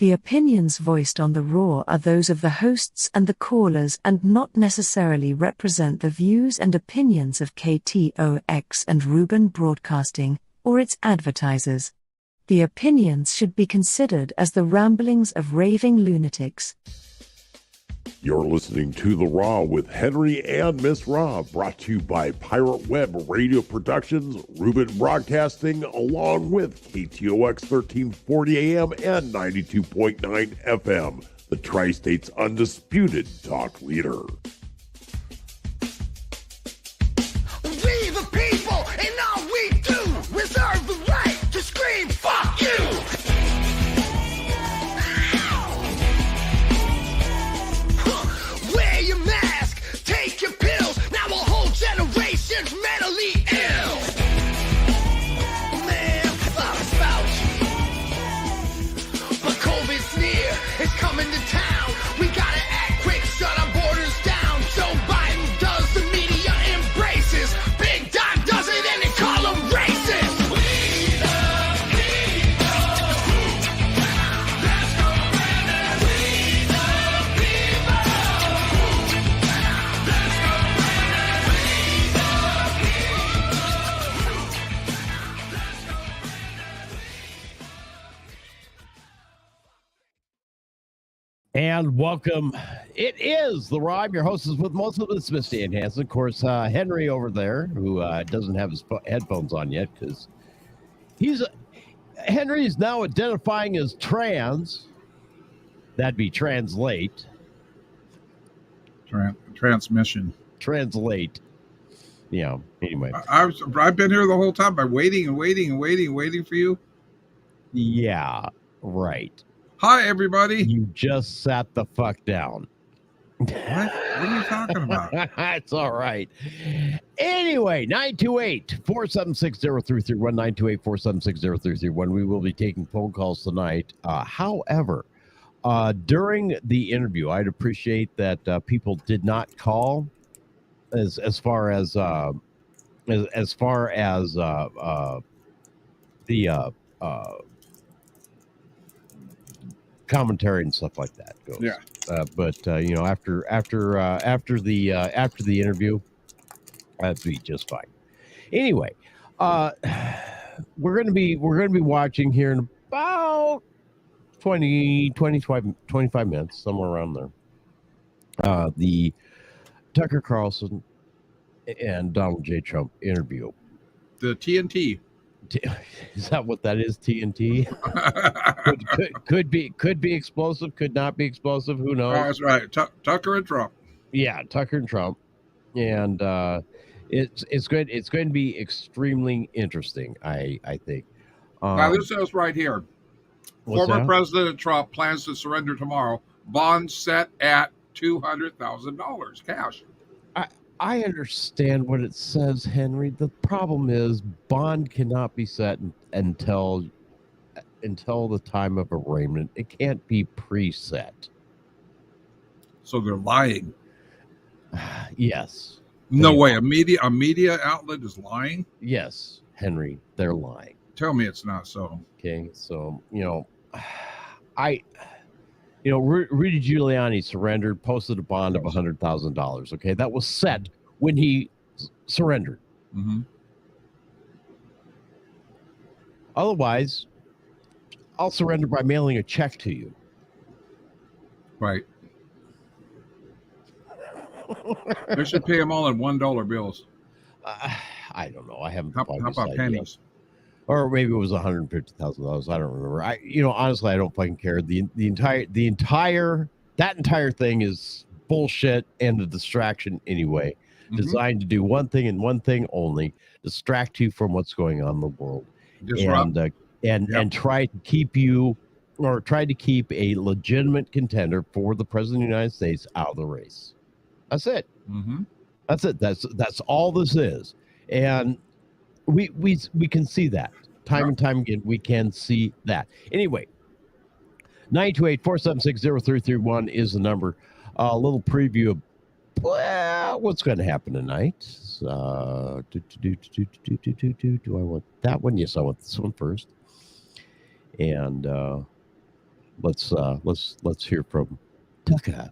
The opinions voiced on the Raw are those of the hosts and the callers and not necessarily represent the views and opinions of KTOX and Ruben Broadcasting, or its advertisers. The opinions should be considered as the ramblings of raving lunatics. You're listening to The Raw with Henry and Miss Raw, brought to you by Pirate Web Radio Productions, Ruben Broadcasting, along with KTOX 1340 AM and 92.9 FM, the Tri-State's undisputed talk leader. We the people, and all we do, reserve the right to scream, fuck you! Wear your mask, take your pills, now a whole generation's mentally ill. Man, fuck Fauci. But COVID's near, it's coming to town. We gotta act quick, shut our borders down. Joe Biden does, the media embraces. Big Dog does it and they call him racist. We the people. Let's go Brandon. We the people. Let's go Brandon. We And welcome. It is The Raw. I'm your host with most of this, Miss Dan Hansen. Of course, Henry over there, who doesn't have his headphones on yet because Henry is now identifying as trans. That'd be translate. Transmission. Translate. Yeah. Anyway. I've been here the whole time by waiting for you. Yeah. Right. Hi, everybody. You just sat the fuck down. What are you talking about? It's all right. Anyway, 928-476-0331, 928-476-0331. We will be taking phone calls tonight. However, during the interview, I'd appreciate that people did not call as far as the commentary and stuff like that goes. Yeah. But you know, after the interview, that'd be just fine. Anyway, we're gonna be watching here in about 25 minutes, somewhere around there. The Tucker Carlson and Donald J. Trump interview. The TNT. Is that what that is? TNT? could be explosive, could not be explosive. Who knows? Oh, that's right. Tucker and Trump. Yeah, Tucker and Trump, and it's going to be extremely interesting. I think. Now this says right here. Former that? President Trump plans to surrender tomorrow. Bond set at $200,000 cash. I understand what it says, Henry. The problem is bond cannot be set until the time of arraignment. It can't be preset. So they're lying. Yes. No way. A media outlet is lying? Yes, Henry, they're lying. Tell me it's not so. Okay, so, Rudy Giuliani surrendered, posted a bond of $100,000. Okay, that was set when he surrendered. Mm-hmm. Otherwise, I'll surrender by mailing a check to you. Right. They should pay them all in $1 bills. I don't know. I haven't. How about pennies? Yet. Or maybe it was $150,000. I don't remember. Honestly, I don't fucking care. The entire thing is bullshit and a distraction anyway, designed to do one thing and one thing only: distract you from what's going on in the world, and try to keep you, or try to keep a legitimate contender for the president of the United States out of the race. That's it. Mm-hmm. That's it. That's all this is, and we can see that time and time again. We can see that. Anyway, 928-476-0331 is the number. A little preview of what's going to happen tonight. Do I want that one? Yes, I want this one first. And let's hear from Tucker.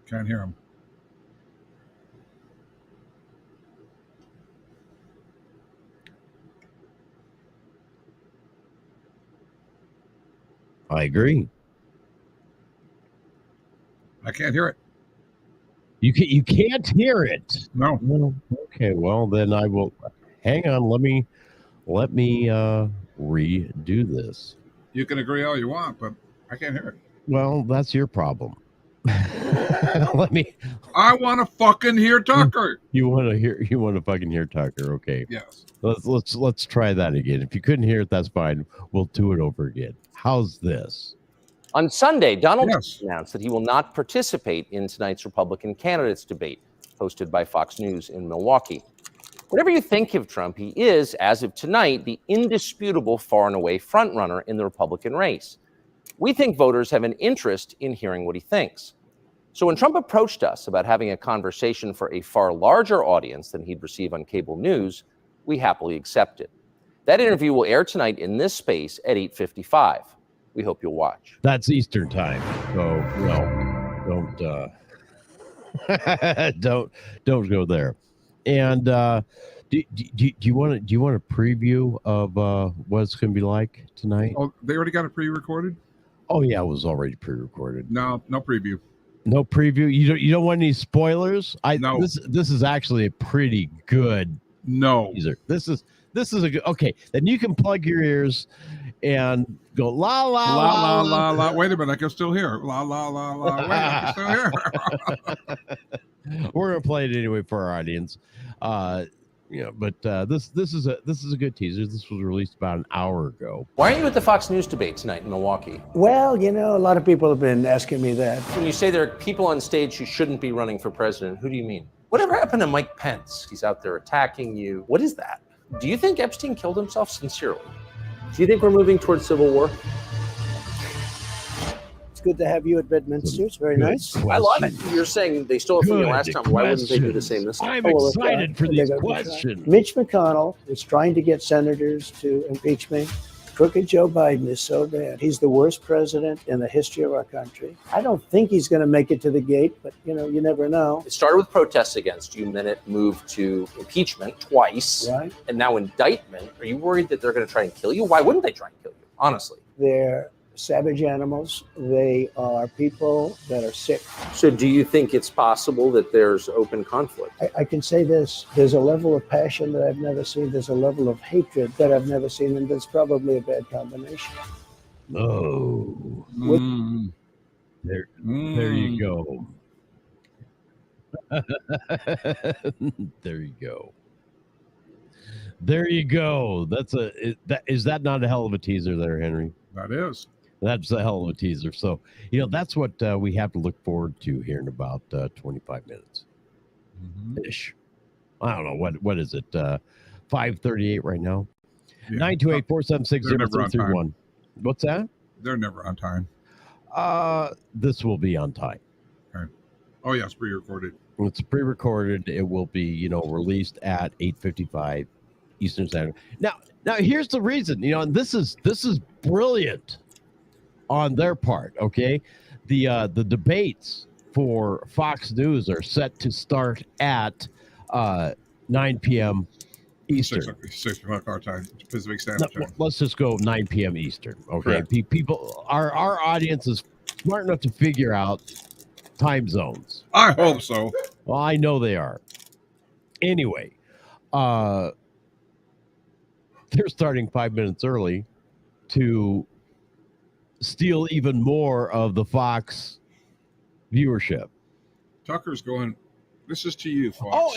Can't hear him. I agree. I can't hear it. You can't hear it. No. Okay, well then I will. Hang on. Let me redo this. You can agree all you want, but I can't hear it. Well, that's your problem. Let me. I want to fucking hear Tucker. You want to fucking hear Tucker? Okay. Yes. Let's try that again. If you couldn't hear it, that's fine. We'll do it over again. How's this? On Sunday, Donald Trump announced that he will not participate in tonight's Republican candidates debate hosted by Fox News in Milwaukee. Whatever you think of Trump, he is, as of tonight, the indisputable far and away frontrunner in the Republican race. We think voters have an interest in hearing what he thinks. So when Trump approached us about having a conversation for a far larger audience than he'd receive on cable news, we happily accepted. That interview will air tonight in this space at 8:55. We hope you'll watch. That's Eastern time, so don't go there. And do you want a preview of what it's going to be like tonight? Oh, they already got it pre-recorded? Oh yeah, it was already pre-recorded. No preview. No preview. You don't want any spoilers? No. This is actually a pretty good teaser. This is a good. Okay, then you can plug your ears and go la la la la la la. Wait a minute, I can still hear la la la la. Wait, I can still hear. We're gonna play it anyway for our audience. But this is a good teaser. This was released about an hour ago. Why aren't you at the Fox News debate tonight in Milwaukee? Well, a lot of people have been asking me that. When you say there are people on stage who shouldn't be running for president, who do you mean? Whatever happened to Mike Pence? He's out there attacking you. What is that? Do you think Epstein killed himself sincerely? Do you think we're moving towards civil war? It's good to have you at Bedminster. It's very nice. Question. I love it. You're saying they stole it from you last time. Why wouldn't they do the same this time? I'm excited for these questions. Mitch McConnell is trying to get senators to impeach me. Crooked Joe Biden is so bad. He's the worst president in the history of our country. I don't think he's going to make it to the gate, but you never know. It started with protests against you, and then it moved to impeachment twice, right? And now indictment. Are you worried that they're going to try and kill you? Why wouldn't they try and kill you? Honestly, they're savage animals. They are people that are sick. So do you think it's possible that there's open conflict? I can say this. There's a level of passion that I've never seen. There's a level of hatred that I've never seen, and that's probably a bad combination. Oh. There you go. There you go. There you go. Is that not a hell of a teaser there, Henry? That is. That's a hell of a teaser. So, that's what we have to look forward to here in about 25 minutes ish. I don't know. What is it? 5:38 right now. 928-476-0331. What's that? They're never on time. This will be on time. Okay. Oh, yes, pre-recorded. It's pre-recorded. It will be, released at 8:55 Eastern Standard. Now here's the reason, and this is brilliant on their part. Okay, the debates for Fox News are set to start at 9 p.m. Eastern. 6 o'clock our time, Pacific Standard Time. Let's just go 9 p.m. Eastern. Okay, people, our audience is smart enough to figure out time zones. I hope so. Well, I know they are. Anyway, they're starting 5 minutes early to steal even more of the Fox viewership. Tucker's going, this is to you, Fox. Oh,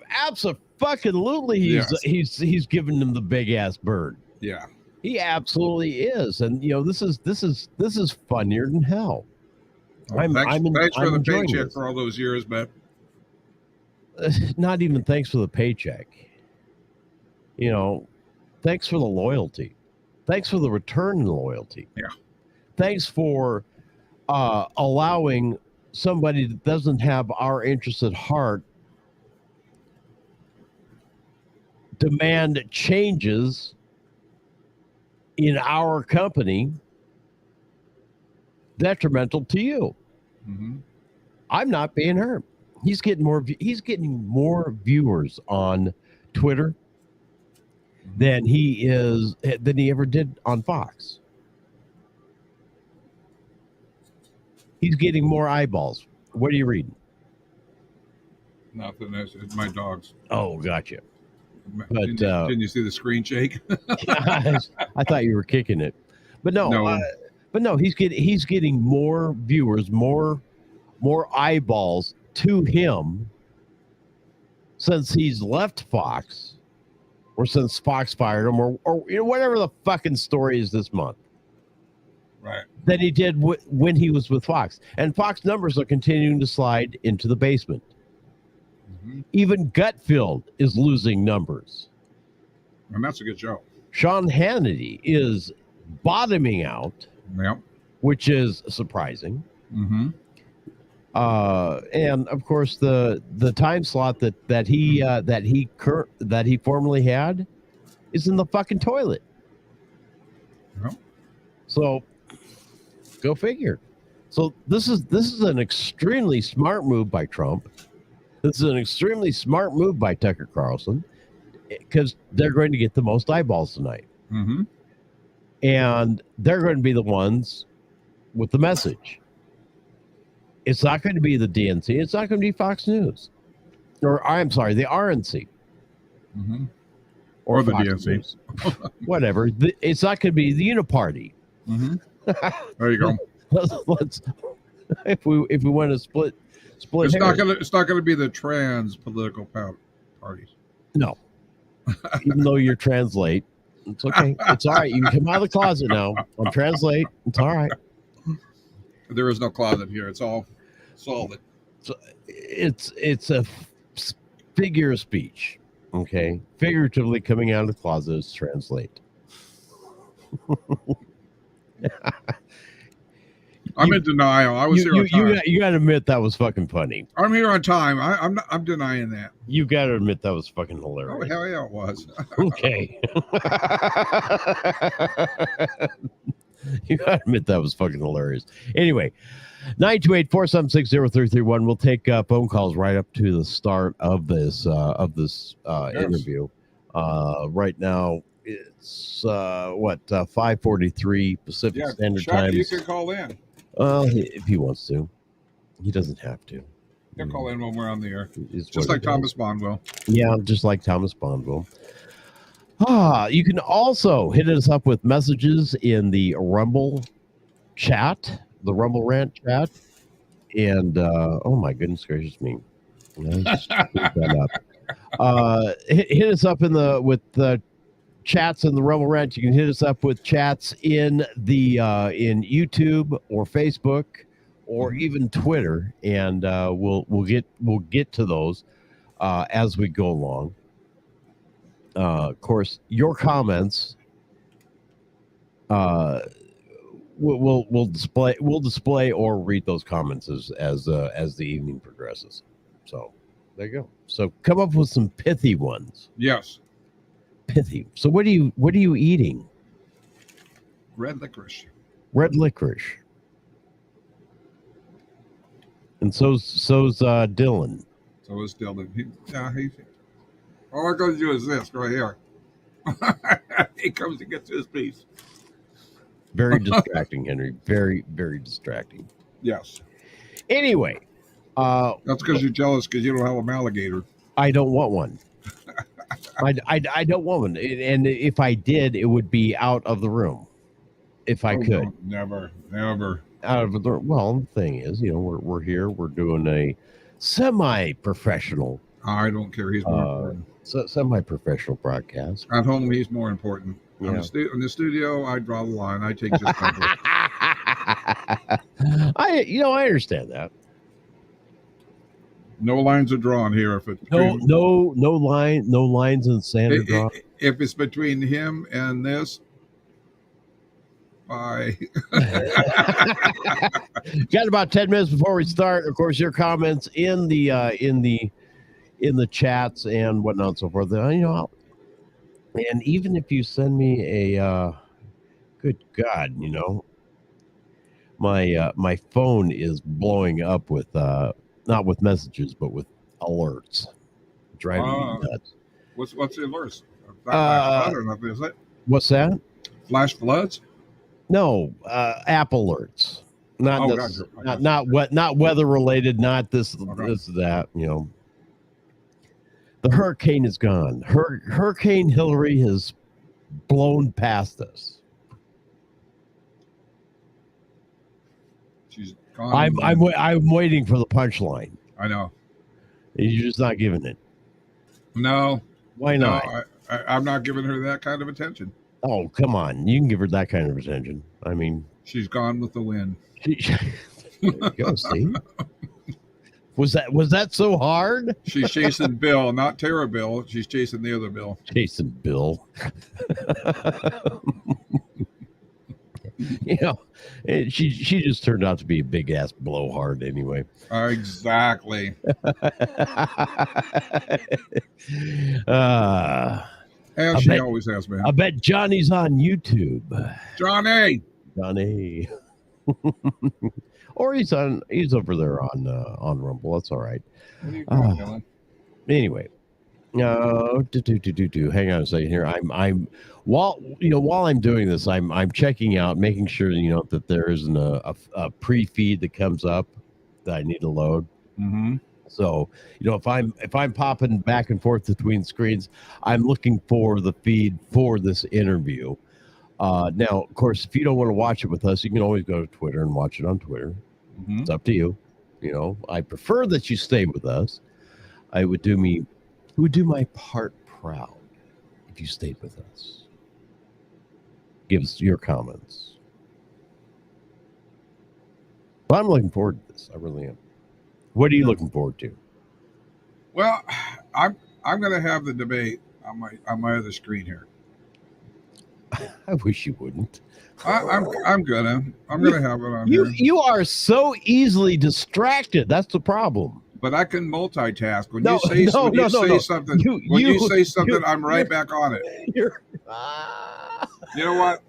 absolutely. He's giving them the big ass bird. Yeah, he absolutely is, and this is funnier than hell. Thanks for the paycheck this. for all those years, but not even thanks for the paycheck. Thanks for the loyalty. Thanks for the return in loyalty. Yeah. Thanks for allowing somebody that doesn't have our interests at heart demand changes in our company detrimental to you. Mm-hmm. I'm not being hurt. He's getting more viewers on Twitter than he ever did on Fox. He's getting more eyeballs. What are you reading? Nothing. It's my dogs. Oh, gotcha. But didn't you see the screen shake? I thought you were kicking it, but no. He's getting more viewers, more eyeballs to him since he's left Fox, or since Fox fired him, or whatever the fucking story is this month. Right. Than he did when he was with Fox. And Fox numbers are continuing to slide into the basement. Mm-hmm. Even Gutfeld is losing numbers. And that's a good show. Sean Hannity is bottoming out, which is surprising. Mm-hmm. And of course, the time slot that he formerly had is in the fucking toilet. Yep. So go figure. So this is an extremely smart move by Trump. This is an extremely smart move by Tucker Carlson, because they're going to get the most eyeballs tonight. Mm-hmm. And they're going to be the ones with the message. It's not going to be the DNC. It's not going to be Fox News. Or, I'm sorry, the RNC. Mm-hmm. Or the Fox DNC. News. Whatever. It's not going to be the Uniparty. Mm-hmm. There you go. Let's if we want to split. It's not going to be the trans political parties. No. Even though you're translate, it's okay. It's all right. You can come out of the closet now. I'm translate. It's all right. There is no closet here. It's all solid. So it's a figure of speech. Okay, figuratively coming out of the closet is translate. I'm in denial. I was here on time. You got to admit that was fucking funny. I'm here on time. I'm denying that. You got to admit that was fucking hilarious. Oh, hell yeah, it was. Okay. You got to admit that was fucking hilarious. Anyway, 928-476-0331. We'll take phone calls right up to the start of this interview. Right now, it's 5:43 Pacific Standard Time. You can call in. If he wants to. He doesn't have to. He'll call in when we're on the air. It's just like Thomas Bond will. Yeah, just like Thomas Bond will. You can also hit us up with messages in the Rumble chat, the Rumble rant chat. And, oh my goodness gracious me. Let's pick that up. Hit us up with the chats in the Rumble rant. You can hit us up with chats in the in YouTube or Facebook or even Twitter, and we'll get to those as we go along. Of course, your comments we'll display or read those comments as the evening progresses. So there you go. So come up with some pithy ones. Yes. Pithy. So what are you eating? Red licorice. Red licorice. And so's Dylan. So is Dylan. All I got to do is this right here. He comes to get to his piece. Very distracting, Henry. Very, very distracting. Yes. Anyway. That's because you're jealous because you don't have an alligator. I don't want one. I don't want one. And if I did, it would be out of the room. If I could. No, never. Out of the room. Well, the thing is, we're here. We're doing a semi-professional. I don't care. He's more important. Semi-professional broadcast. At home, he's more important. Yeah. In the studio, I draw the line. I take just I understand that. No lines are drawn here. If it's no lines in Sandra draw. If it's between him and this, bye. Got about 10 minutes before we start. Of course, your comments in the chats and whatnot and so forth. And even if you send me Good God, my phone is blowing up with not with messages, but with alerts, driving me nuts. What's the alerts? Flash flood or nothing, is it? What's that? Flash floods? No, app alerts. Not not weather related. Not this that. The hurricane is gone. Hurricane Hillary has blown past us. She's gone. I'm waiting for the punchline. I know. You're just not giving it. No. Why not? No, I'm not giving her that kind of attention. Oh, come on. You can give her that kind of attention. I mean, she's gone with the wind. There you go, see? Was that so hard? She's chasing Bill, not Tara Bill. She's chasing the other Bill. Chasing Bill. She just turned out to be a big ass blowhard anyway. Exactly. And she always has been. I bet Johnny's on YouTube. Johnny. Or he's over there on Rumble. That's all right. What are you doing, Dylan? Anyway. Hang on a second here. I'm while I'm doing this, I'm checking out, making sure that there isn't a pre-feed that comes up that I need to load. Mm-hmm. So if I'm popping back and forth between screens, I'm looking for the feed for this interview. Now, of course, if you don't want to watch it with us, you can always go to Twitter and watch it on Twitter. Mm-hmm. It's up to you. I prefer that you stay with us. It would do my part proud if you stayed with us. Give us your comments. But I'm looking forward to this. I really am. What are you looking forward to? Well, I'm going to have the debate on my other screen here. I wish you wouldn't. I'm gonna have it on here. You are so easily distracted. That's the problem. But I can multitask. When you say something, I'm right back on it. You know what?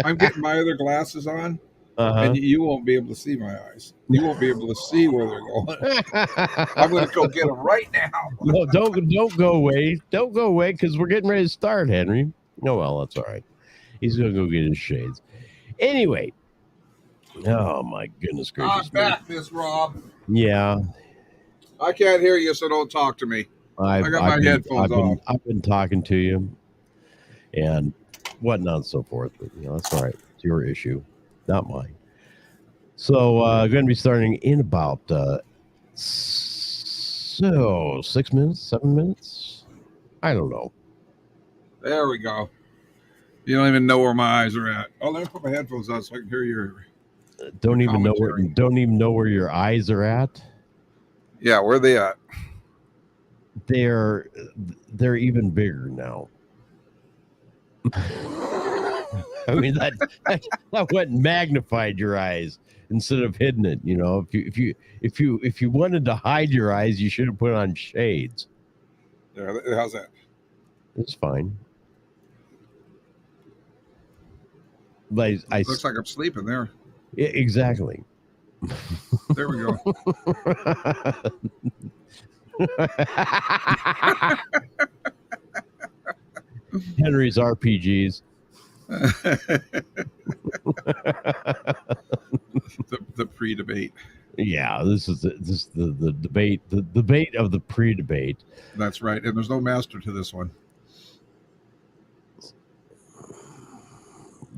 I'm getting my other glasses on, and you won't be able to see my eyes. You won't be able to see where they're going. I'm going to go get them right now. No, don't go away. Don't go away because we're getting ready to start, Henry. No, well, that's all right. He's going to go get his shades. Anyway. Oh, my goodness gracious. I'm back, Miss Rob. Yeah. I can't hear you, so don't talk to me. I got my headphones off. I've been talking to you and whatnot and so forth. But, that's all right. It's your issue, not mine. So, going to be starting in about 6 minutes, 7 minutes. I don't know. There we go. You don't even know where my eyes are at. Oh, let me put my headphones on so I can hear your. Don't even know where your eyes are at. Yeah, where are they at? They're even bigger now. I mean that went and magnified your eyes instead of hidden it. If you wanted to hide your eyes, you should have put on shades. Yeah, how's that? It's fine. Looks like I'm sleeping there. Exactly. There we go. Henry's RPGs. the pre-debate. Yeah, this is the debate. The debate of the pre-debate. That's right, and there's no master to this one.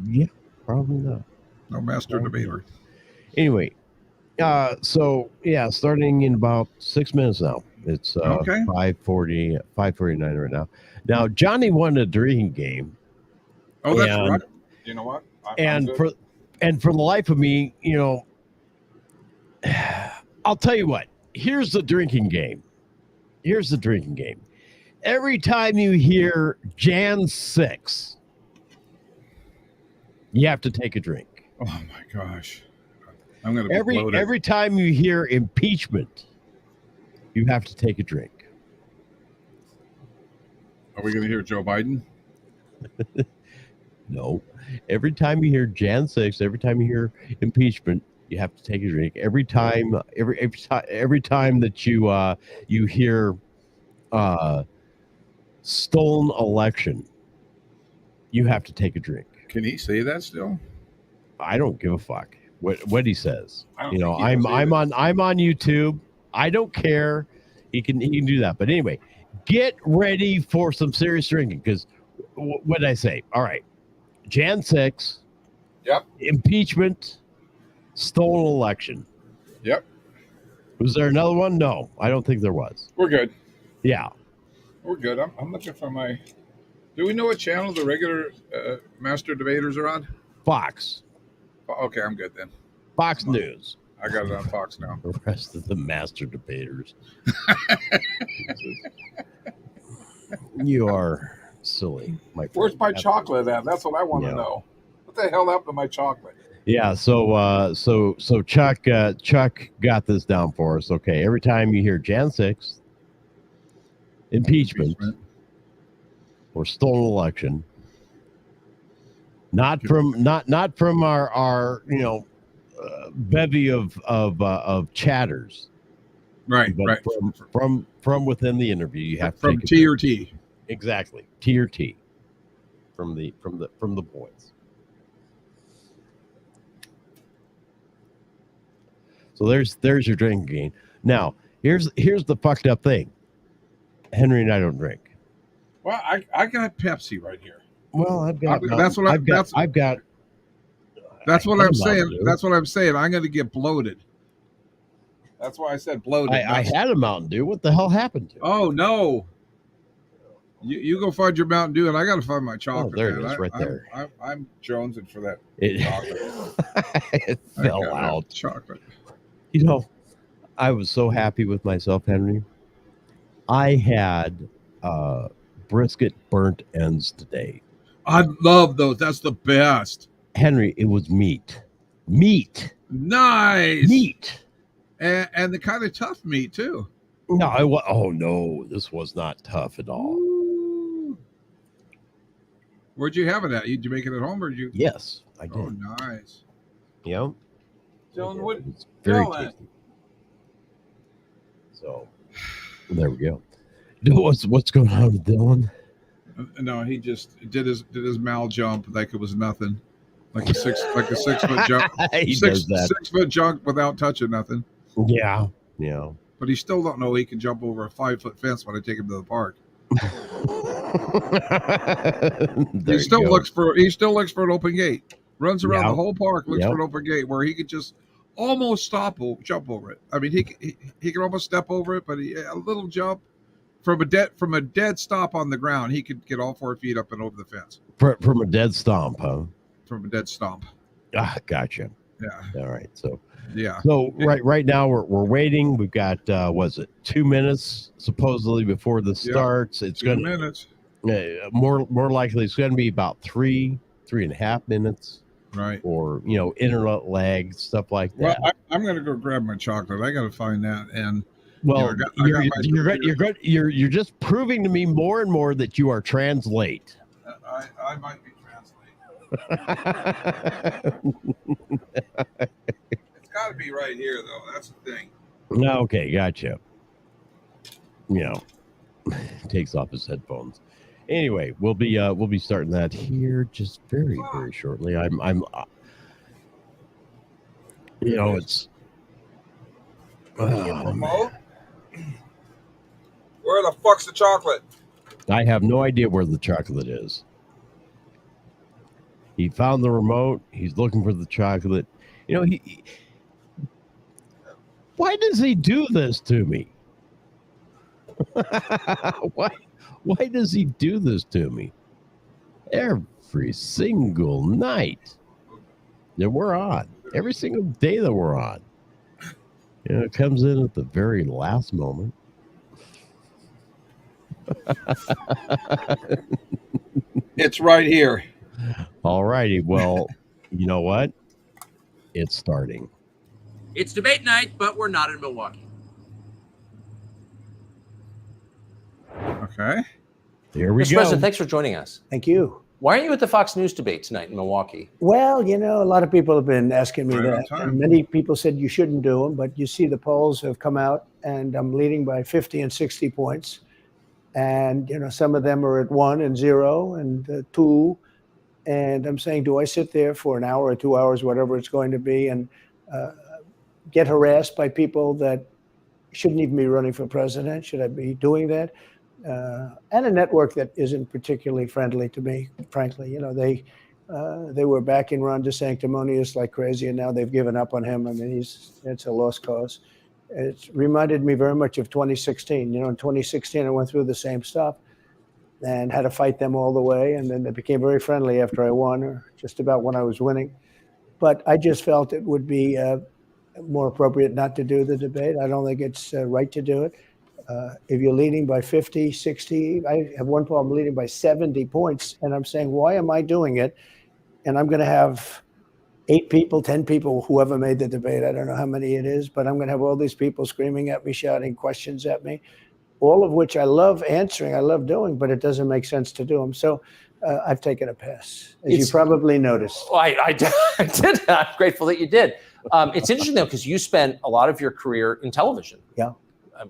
Yeah, probably not. No master debater. Anyway, so yeah, starting in about 6 minutes now. It's 5:49 right now. Now Johnny won a drinking game. Oh, that's right. You know what? For the life of me, I'll tell you what. Here's the drinking game. Every time you hear Jan 6, you have to take a drink. Oh my gosh. I'm going to be bloated. Every time you hear impeachment, you have to take a drink. Are we going to hear Joe Biden? No. Every time you hear Jan 6, every time you hear impeachment, you have to take a drink. Every time that you hear stolen election, you have to take a drink. Can he say that still? I don't give a fuck what he says. You know, I'm on YouTube. I don't care. He can do that. But anyway, get ready for some serious drinking because what did I say? All right, Jan 6. Yep. Impeachment, stolen election. Yep. Was there another one? No, I don't think there was. We're good. Yeah. We're good. I'm looking for my. Do we know what channel the regular master debaters are on? Fox. Okay, I'm good then. Fox News. I got it on Fox now. The rest of the master debaters. You are silly. Where's my chocolate at? That's what I want to know. What the hell happened to my chocolate? Yeah, so Chuck got this down for us. Okay, every time you hear Jan 6, impeachment. Or stolen election, not from our bevy of chatters, right? From within the interview, you have from to T or T, exactly T or T, from the boys. So there's your drinking game. Now here's the fucked up thing. Henry and I don't drink. Well, I got Pepsi right here. Well, I've got. That's what I'm saying. That's what I'm saying. I'm going to get bloated. That's why I said bloated. I had a Mountain Dew. What the hell happened to it? Oh no! You go find your Mountain Dew, and I got to find my chocolate. Oh, there it is, right there. I'm jonesing for that chocolate. It fell out. Chocolate. You know, I was so happy with myself, Henry. I had brisket burnt ends today. I love those. That's the best. Henry, it was meat. Nice. Meat. And the kind of tough meat too. No, oh no, this was not tough at all. Ooh. Where'd you have it at? Did you make it at home or did you? Yes, I did. Oh, nice. Yeah. Dylan, what? It's very tasty. So there we go. What's going on with Dylan? No, he just did his mal jump like it was nothing, like a 6 foot jump. He does that. 6 foot jump without touching nothing. Yeah. But he still don't know he can jump over a 5 foot fence when I take him to the park. He still looks for an open gate. Runs around the whole park, looks for an open gate where he could just almost jump over it. I mean, he can almost step over it, but a little jump. From a dead stop on the ground, he could get all 4 feet up and over the fence. From a dead stomp, huh? From a dead stomp. Ah, gotcha. Yeah. All right. So yeah. So right now we're waiting. We've got 2 minutes supposedly before this starts. It's 2 minutes. More likely it's going to be about 3.5 minutes. Right. Or internet lag, stuff like that. Well, I'm going to go grab my chocolate. I got to find that and. Well, you're just proving to me more and more that you are translate. I might be translate. It's got to be right here, though. That's the thing. Okay, gotcha. Takes off his headphones. Anyway, we'll be starting that here just very shortly. I'm it's. Remote? Where the fuck's the chocolate? I have no idea where the chocolate is. He found the remote. He's looking for the chocolate. Why does he do this to me? Why does he do this to me? Every single night that we're on. Every single day that we're on. It comes in at the very last moment. It's right here. All righty. Well, you know what? It's starting. It's debate night, but we're not in Milwaukee. Okay. Here we Mr. go. President, thanks for joining us. Thank you. Why aren't you at the Fox News debate tonight in Milwaukee? Well, a lot of people have been asking me that. And many people said you shouldn't do them, but you see the polls have come out, and I'm leading by 50 and 60 points. And, some of them are at 1 and 0 and 2. And I'm saying, do I sit there for an hour or 2 hours, whatever it's going to be, and get harassed by people that shouldn't even be running for president? Should I be doing that? And a network that isn't particularly friendly to me, frankly. They were backing Ron DeSanctimonious like crazy, and now they've given up on him. I mean, it's a lost cause. It reminded me very much of 2016. In 2016, I went through the same stuff and had to fight them all the way. And then they became very friendly after I won, or just about when I was winning. But I just felt it would be more appropriate not to do the debate. I don't think it's right to do it. If you're leading by 50, 60, I have one problem leading by 70 points. And I'm saying, why am I doing it? And I'm going to have 8 people, 10 people, whoever made the debate. I don't know how many it is, but I'm going to have all these people screaming at me, shouting questions at me, all of which I love answering, I love doing, but it doesn't make sense to do them. So I've taken a pass, as you probably noticed. Well, I did. I'm grateful that you did. It's interesting, though, because you spent a lot of your career in television. Yeah.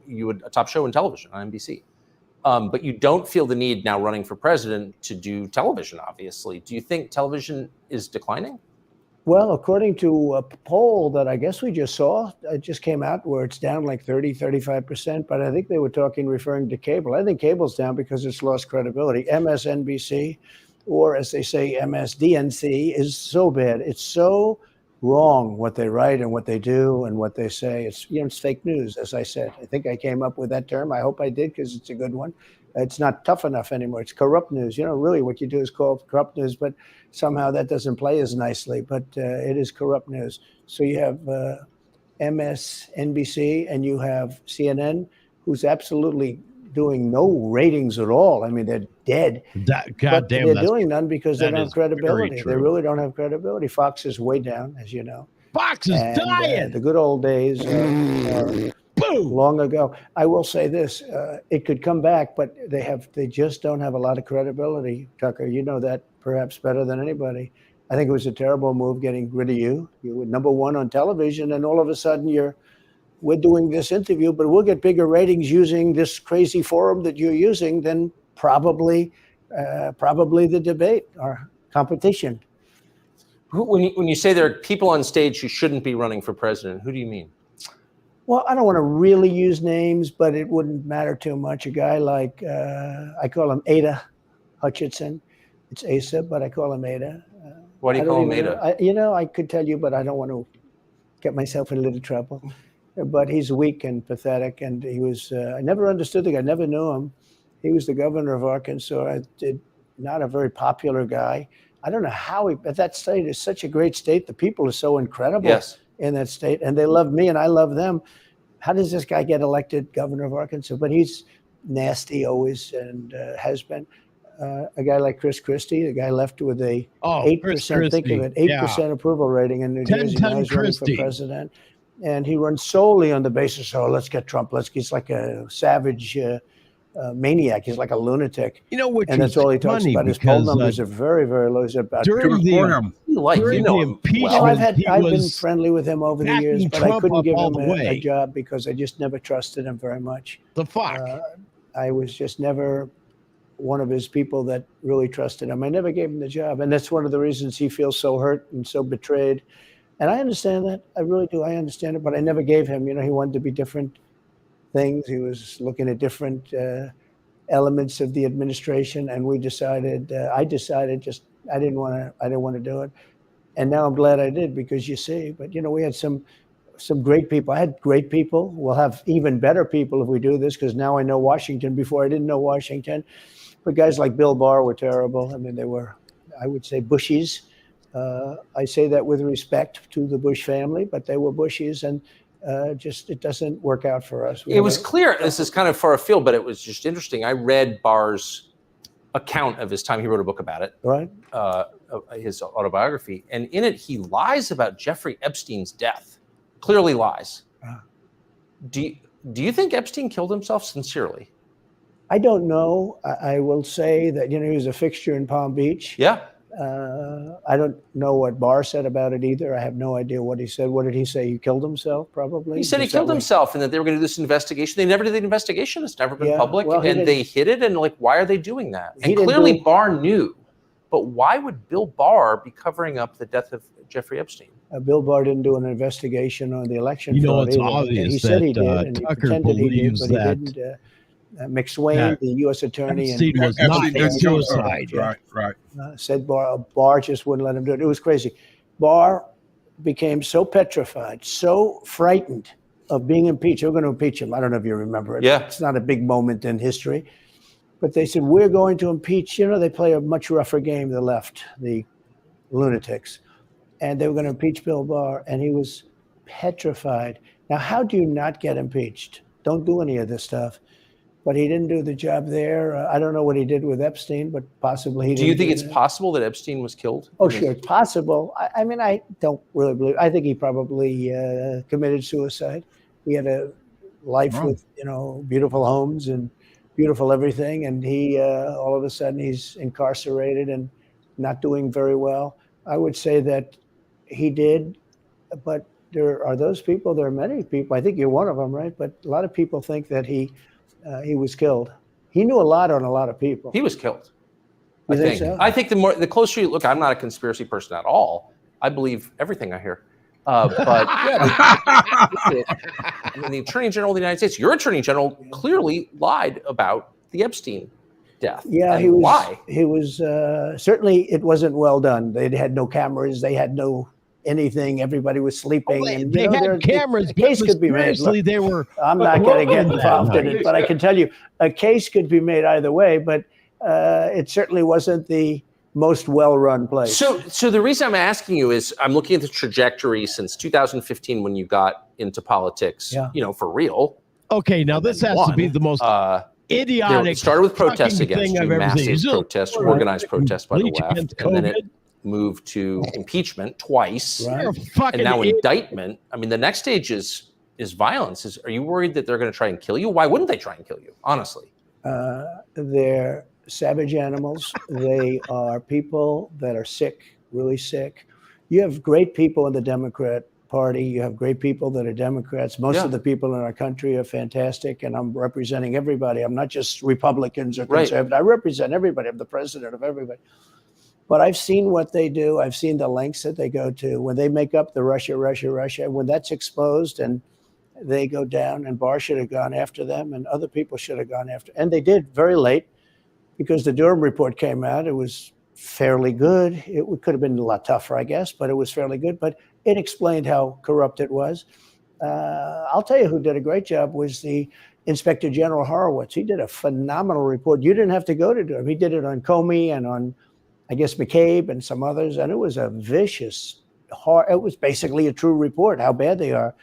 You had a top show in television on NBC. But you don't feel the need now running for president to do television, obviously. Do you think television is declining? Well, according to a poll that I guess we just saw, it just came out where it's down like 30, 35%. But I think they were referring to cable. I think cable's down because it's lost credibility. MSNBC, or as they say, MSDNC, is so bad. It's so wrong what they write and what they do and what they say. It's it's fake news, as I said. I think I came up with that term. I hope I did, because it's a good one. It's not tough enough anymore. It's corrupt news. Really what you do is call it corrupt news, but somehow that doesn't play as nicely. But it is corrupt news. So you have MSNBC and you have CNN, who's absolutely doing no ratings at all. I mean, they're dead. But they're doing none because they don't have credibility. They really don't have credibility. They is way down, as you know. Fox is dying. The good old days are long ago. I will say this: it could come back, but they just don't have a lot of credibility. Tucker, you know that perhaps better than anybody. I think it was a terrible move getting rid of you. You were number one on television, and all of a sudden we're doing this interview, but we'll get bigger ratings using this crazy forum that you're using than probably the debate or competition. When you say there are people on stage who shouldn't be running for president, who do you mean? Well, I don't want to really use names, but it wouldn't matter too much. A guy like, I call him Ada Hutchinson. It's Asa, but I call him Ada. Why do you call him Ada? I could tell you, but I don't want to get myself in a little trouble. But he's weak and pathetic, and he was, I never understood the guy, never knew him. He was the governor of Arkansas, not a very popular guy. I don't know how but that state is such a great state. The people are so incredible in that state, and they love me and I love them. How does this guy get elected governor of Arkansas? But he's nasty always, and has been. A guy like Chris Christie, the guy left with a 8%, think of it, 8% approval rating in New Jersey. Now he's running for president. And he runs solely on the basis, let's get Trump. He's like a savage maniac. He's like a lunatic. And that's all he talks about. His poll numbers are very, very low. He's about during the impeachment, I've been friendly with him over the years, but I couldn't give him a job because I just never trusted him very much. The fuck? I was just never one of his people that really trusted him. I never gave him the job. And that's one of the reasons he feels so hurt and so betrayed. And I understand that. I really do. I understand it. But I never gave him. He wanted to be different things. He was looking at different elements of the administration. And I decided I didn't want to do it. And now I'm glad I did, because you see, but we had some great people. I had great people. We'll have even better people if we do this, because now I know Washington. Before I didn't know Washington. But guys like Bill Barr were terrible. I mean, they were, I would say, Bushies. I say that with respect to the Bush family, but they were Bushies, and it doesn't work out for us. It was clear, this is kind of far afield, but it was just interesting. I read Barr's account of his time. He wrote a book about it, right? His autobiography. And in it, he lies about Jeffrey Epstein's death. Clearly lies. Do you think Epstein killed himself sincerely? I don't know. I will say that, he was a fixture in Palm Beach. Yeah. I don't know what Barr said about it either. I have no idea what he said. What did he say? He killed himself, probably? He said he killed himself and that they were going to do this investigation. They never did the investigation. It's never been public. Well, and they hid it. And why are they doing that? And clearly Barr knew. But why would Bill Barr be covering up the death of Jeffrey Epstein? Bill Barr didn't do an investigation on the election. It's obvious he said he did, and Tucker he pretended he did, but that he didn't. McSwain, the U.S. attorney, Epstein was not a suicide. Right. Said Barr just wouldn't let him do it. It was crazy. Barr became so petrified, so frightened of being impeached. We're going to impeach him. I don't know if you remember it. Yeah. It's not a big moment in history. But they said, we're going to impeach. They play a much rougher game, the left, the lunatics. And they were going to impeach Bill Barr, and he was petrified. Now, how do you not get impeached? Don't do any of this stuff. But he didn't do the job there. I don't know what he did with Epstein, but possibly he didn't. Do you think it's possible that Epstein was killed? Oh, sure, it's possible. I mean, I don't really believe. I think he probably committed suicide. He had a life with, beautiful homes and beautiful everything, and he all of a sudden he's incarcerated and not doing very well. I would say that he did, but there are those people. There are many people. I think you're one of them, right? But a lot of people think that he was killed. He knew a lot on a lot of people. He was killed. You think so? I think the closer you look, I'm not a conspiracy person at all. I believe everything I hear. But the Attorney General of the United States, your Attorney General, clearly lied about the Epstein death. Yeah, he was. Why? He was certainly. It wasn't well done. They had no cameras. They had no anything. Everybody was sleeping. They had cameras. A case could be made. Look, they were. I'm not going to get involved in it, but I can tell you a case could be made either way. But it certainly wasn't the most well-run place. So the reason I'm asking you is I'm looking at the trajectory since 2015 when you got into politics. For real. Okay, now this has to be the most idiotic. It started with protests against you, massive protests, organized protests by the left, and then it moved to impeachment twice, and now indictment. I mean, the next stage is violence. Are you worried that they're going to try and kill you? Why wouldn't they try and kill you? Honestly, they're savage animals. They are people that are sick, really sick. You have great people in the Democrat Party. You have great people that are Democrats. Most of the people in our country are fantastic, and I'm representing everybody. I'm not just Republicans or conservatives. I represent everybody. I'm the president of everybody. But I've seen what they do. I've seen the lengths that they go to when they make up the Russia. When that's exposed and they go down, and Barr should have gone after them, and other people should have gone after. And they did very late because the Durham report came out. It was fairly good. It could have been a lot tougher, I guess, but it was fairly good. But it explained how corrupt it was. I'll tell you who did a great job was the Inspector General Horowitz. He did a phenomenal report. You didn't have to go to Durham. He did it on Comey and on, I guess, McCabe and some others, and it was a vicious, it was basically a true report, how bad they are.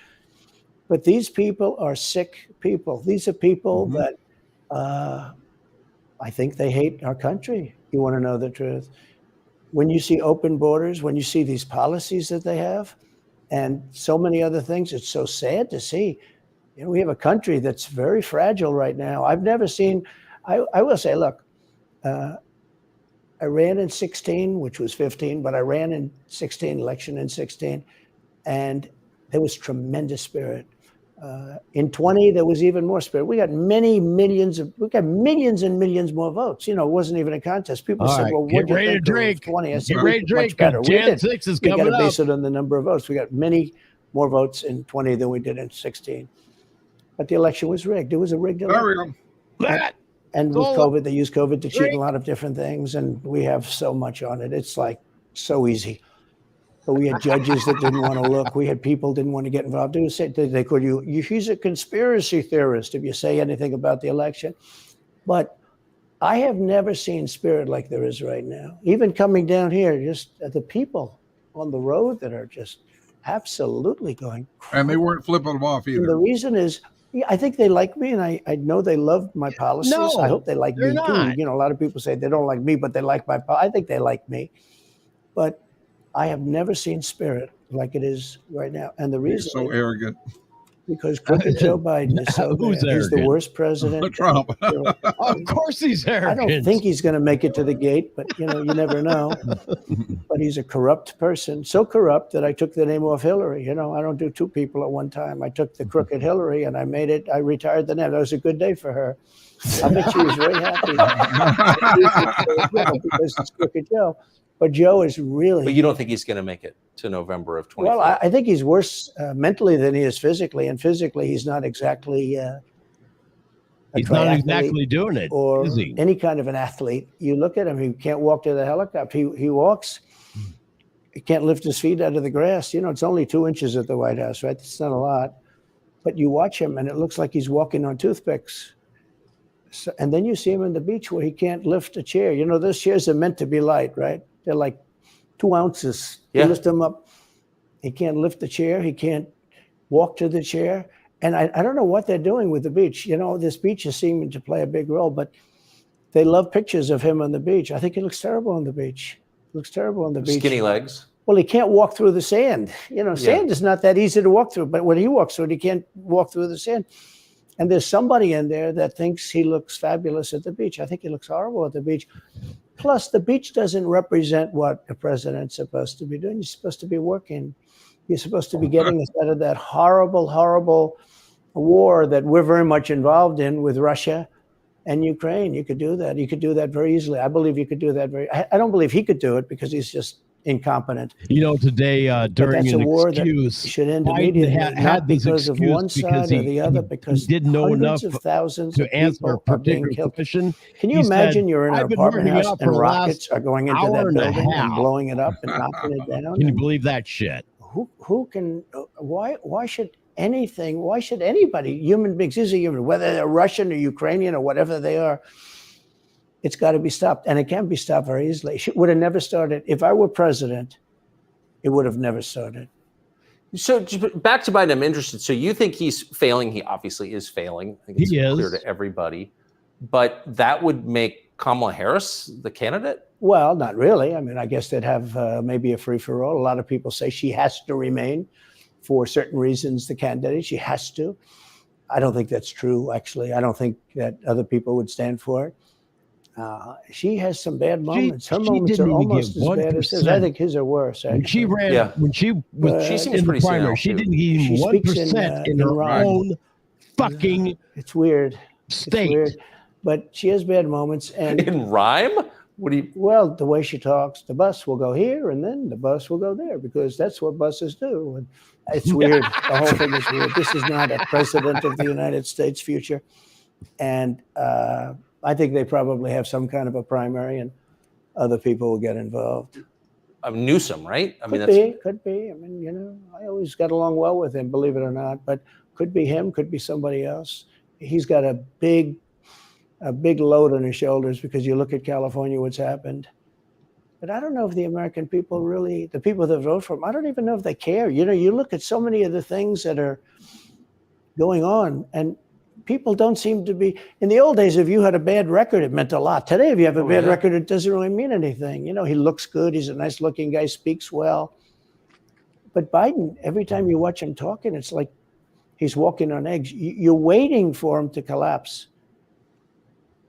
But these people are sick people. These are people that I think they hate our country. You want to know the truth. When you see open borders, when you see these policies that they have, and so many other things, it's so sad to see. We have a country that's very fragile right now. I've never seen, I will say, look, I ran in 16, which was 15, but I ran in 16, election in 16, and there was tremendous spirit. In 20, there was even more spirit. We got millions and millions more votes. It wasn't even a contest. People said, well, what do you think of 20? I said, much better. Jan 6 is coming up. We got to base it on the number of votes. We got many more votes in 20 than we did in 16. But the election was rigged. It was a rigged election. And with COVID, they used COVID to cheat a lot of different things, and we have so much on it. It's like so easy. But we had judges that didn't want to look. We had people didn't want to get involved. They called you. He's a conspiracy theorist if you say anything about the election. But I have never seen spirit like there is right now. Even coming down here, just the people on the road that are just absolutely going crazy. And they weren't flipping them off either. And the reason is, I think they like me, and I know they love my policies. No, I hope they like me not. too. A lot of people say they don't like me, but they like my policies. I think they like me. But I have never seen spirit like it is right now. And the reason You're so arrogant. Because crooked Joe Biden is so bad. He's the worst president. Trump. Of course he's arrogant. I don't think he's going to make it to the gate, but you never know. But he's a corrupt person, so corrupt that I took the name off Hillary. I don't do two people at one time. I took the crooked Hillary and I retired the name. That was a good day for her. I bet she was very happy because it's crooked Joe. But Joe is really. But you don't think he's going to make it to November of 2024? Well, I think he's worse mentally than he is physically, and physically he's not exactly. He's not exactly doing it, or is he? Any kind of an athlete. You look at him; he can't walk to the helicopter. He walks. He can't lift his feet out of the grass. It's only 2 inches at the White House, right? It's not a lot, but you watch him, and it looks like he's walking on toothpicks. So, and then you see him on the beach where he can't lift a chair. Those chairs are meant to be light, right? They're like 2 ounces. You lift him up. He can't lift the chair. He can't walk to the chair. And I don't know what they're doing with the beach. This beach is seeming to play a big role, but they love pictures of him on the beach. I think he looks terrible on the beach. Skinny legs. Well, he can't walk through the sand. Sand is not that easy to walk through, but when he walks through it, he can't walk through the sand. And there's somebody in there that thinks he looks fabulous at the beach. I think he looks horrible at the beach. Plus, the beach doesn't represent what a president's supposed to be doing. You're supposed to be working. You're supposed to be getting us out of that horrible, horrible war that we're very much involved in with Russia and Ukraine. You could do that. You could do that very easily. I believe you could do that I don't believe he could do it because he's just incompetent. Today during an excuse, should end Biden had this because of one side or the other, because he didn't know enough of thousands to of answer a particular question. Can you imagine you're in an apartment house and rockets are going into that building and blowing it up and knocking it down? Can you believe that shit? Who can? Why should anything? Why should anybody? Human beings, these are human, whether they're Russian or Ukrainian or whatever they are. It's got to be stopped, and it can be stopped very easily. It would have never started. If I were president, it would have never started. So back to Biden, I'm interested. So you think he's failing? He obviously is failing. I think it's clear to everybody. But that would make Kamala Harris the candidate? Well, not really. I mean, I guess they'd have maybe a free-for-all. A lot of people say she has to remain for certain reasons, the candidate. She has to. I don't think that's true, actually. I don't think that other people would stand for it. She has some bad moments. Her moments are almost as bad as his. I think his are worse. Actually. When she ran, when she was she seems in the pretty primary, she didn't even 1% in her own fucking. It's weird. State. It's weird. But she has bad moments. And in rhyme? Well, the way she talks, the bus will go here and then the bus will go there because that's what buses do. And it's weird. The whole thing is weird. This is not a president of the United States future. And I think they probably have some kind of a primary and other people will get involved. Newsom, right? Could be. I mean, I always got along well with him, believe it or not, but could be him, could be somebody else. He's got a big load on his shoulders because you look at California, what's happened. But I don't know if the American people really, the people that vote for him, I don't even know if they care. You look at so many of the things that are going on and people don't seem to be, in the old days, if you had a bad record, it meant a lot. Today, if you have a bad record, it doesn't really mean anything. He looks good. He's a nice looking guy, speaks well. But Biden, every time you watch him talking, it's like he's walking on eggs. You're waiting for him to collapse.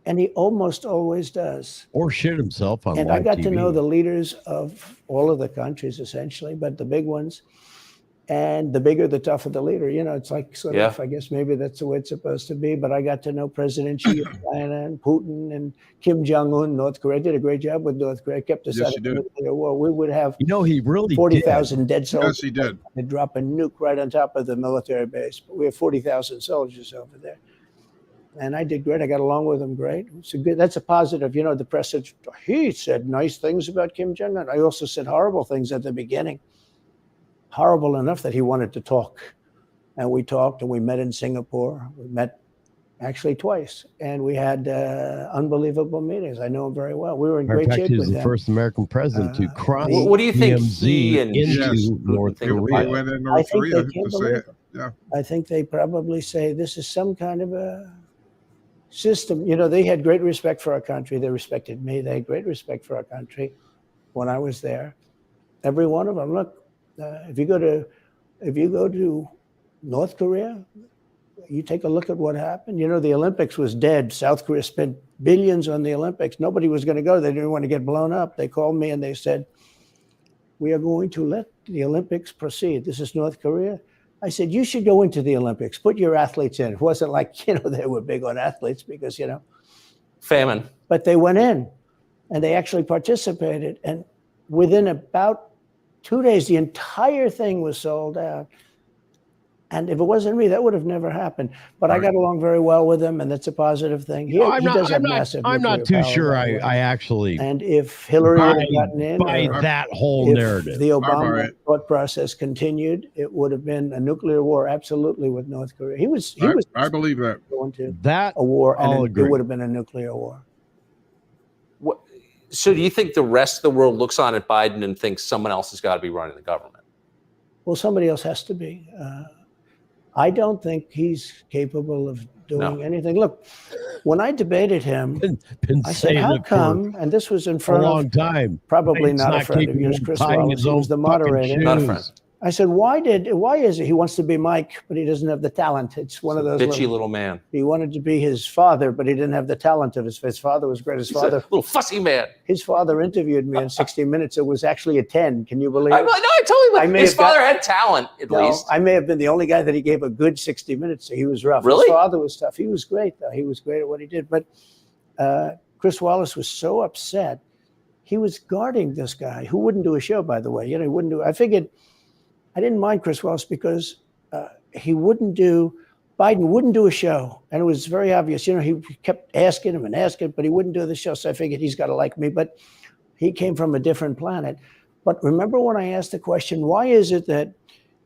And he almost always does. Or shit himself on And live I got TV. to know the leaders of all of the countries, essentially, but the big ones. And the bigger, the tougher the leader. It's like sort of, I guess maybe that's the way it's supposed to be. But I got to know President Xi and Putin and Kim Jong-un, North Korea. Did a great job with North Korea. Kept us out of the nuclear war. We would have he really 40,000 dead soldiers. Yes, he did. They'd drop a nuke right on top of the military base. But we have 40,000 soldiers over there. And I did great. I got along with him great. That's a positive. The press said, he said nice things about Kim Jong-un. I also said horrible things at the beginning. Horrible enough that he wanted to talk. And we talked and we met in Singapore. We met actually twice. And we had unbelievable meetings. I know him very well. We were in great shape with him. He was the first American president to cross what do you think he and into North Korea? Went in North Korea to say it. Yeah. I think they probably say this is some kind of a system. They had great respect for our country. They respected me. They had great respect for our country when I was there. Every one of them. Look, if you go to North Korea, you take a look at what happened. You know, the Olympics was dead. South Korea spent billions on the Olympics. Nobody was going to go. They didn't want to get blown up. They called me and they said, we are going to let the Olympics proceed. This is North Korea. I said, you should go into the Olympics. Put your athletes in. It wasn't like, you know, they were big on athletes because, you know. Famine. But they went in and they actually participated. And within about 2 days, the entire thing was sold out. And if it wasn't me, that would have never happened. But I got along very well with him, and that's a positive thing. I'm not too sure I actually. And if Hillary had gotten in, by that whole narrative, the Obama thought process continued, it would have been a nuclear war, absolutely, with North Korea. He was. I believe that. Going to that a war, and it would have been a nuclear war. So do you think the rest of the world looks on at Biden and thinks someone else has got to be running the government? Well, somebody else has to be. I don't think he's capable of doing anything. Look, when I debated him, I said, how come, and this was in front of a long time, probably not a friend of yours, Chris Wallace, who was the moderator. Not a friend. I said, why is it he wants to be Mike, but he doesn't have the talent? It's one of those bitchy little man. He wanted to be his father, but he didn't have the talent of his father was great. His father, a little fussy man. His father interviewed me in 60 Minutes. It was actually a 10. Can you believe it? No, I totally. His father had talent, at least. I may have been the only guy that he gave a good 60 Minutes to. He was rough. Really? His father was tough. He was great, though. He was great at what he did. But Chris Wallace was so upset. He was guarding this guy who wouldn't do a show, by the way. You know, he wouldn't do. I figured. I didn't mind Chris Wallace because Biden wouldn't do a show. And it was very obvious. You know, he kept asking him, but he wouldn't do the show. So I figured he's got to like me. But he came from a different planet. But remember when I asked the question, why is it that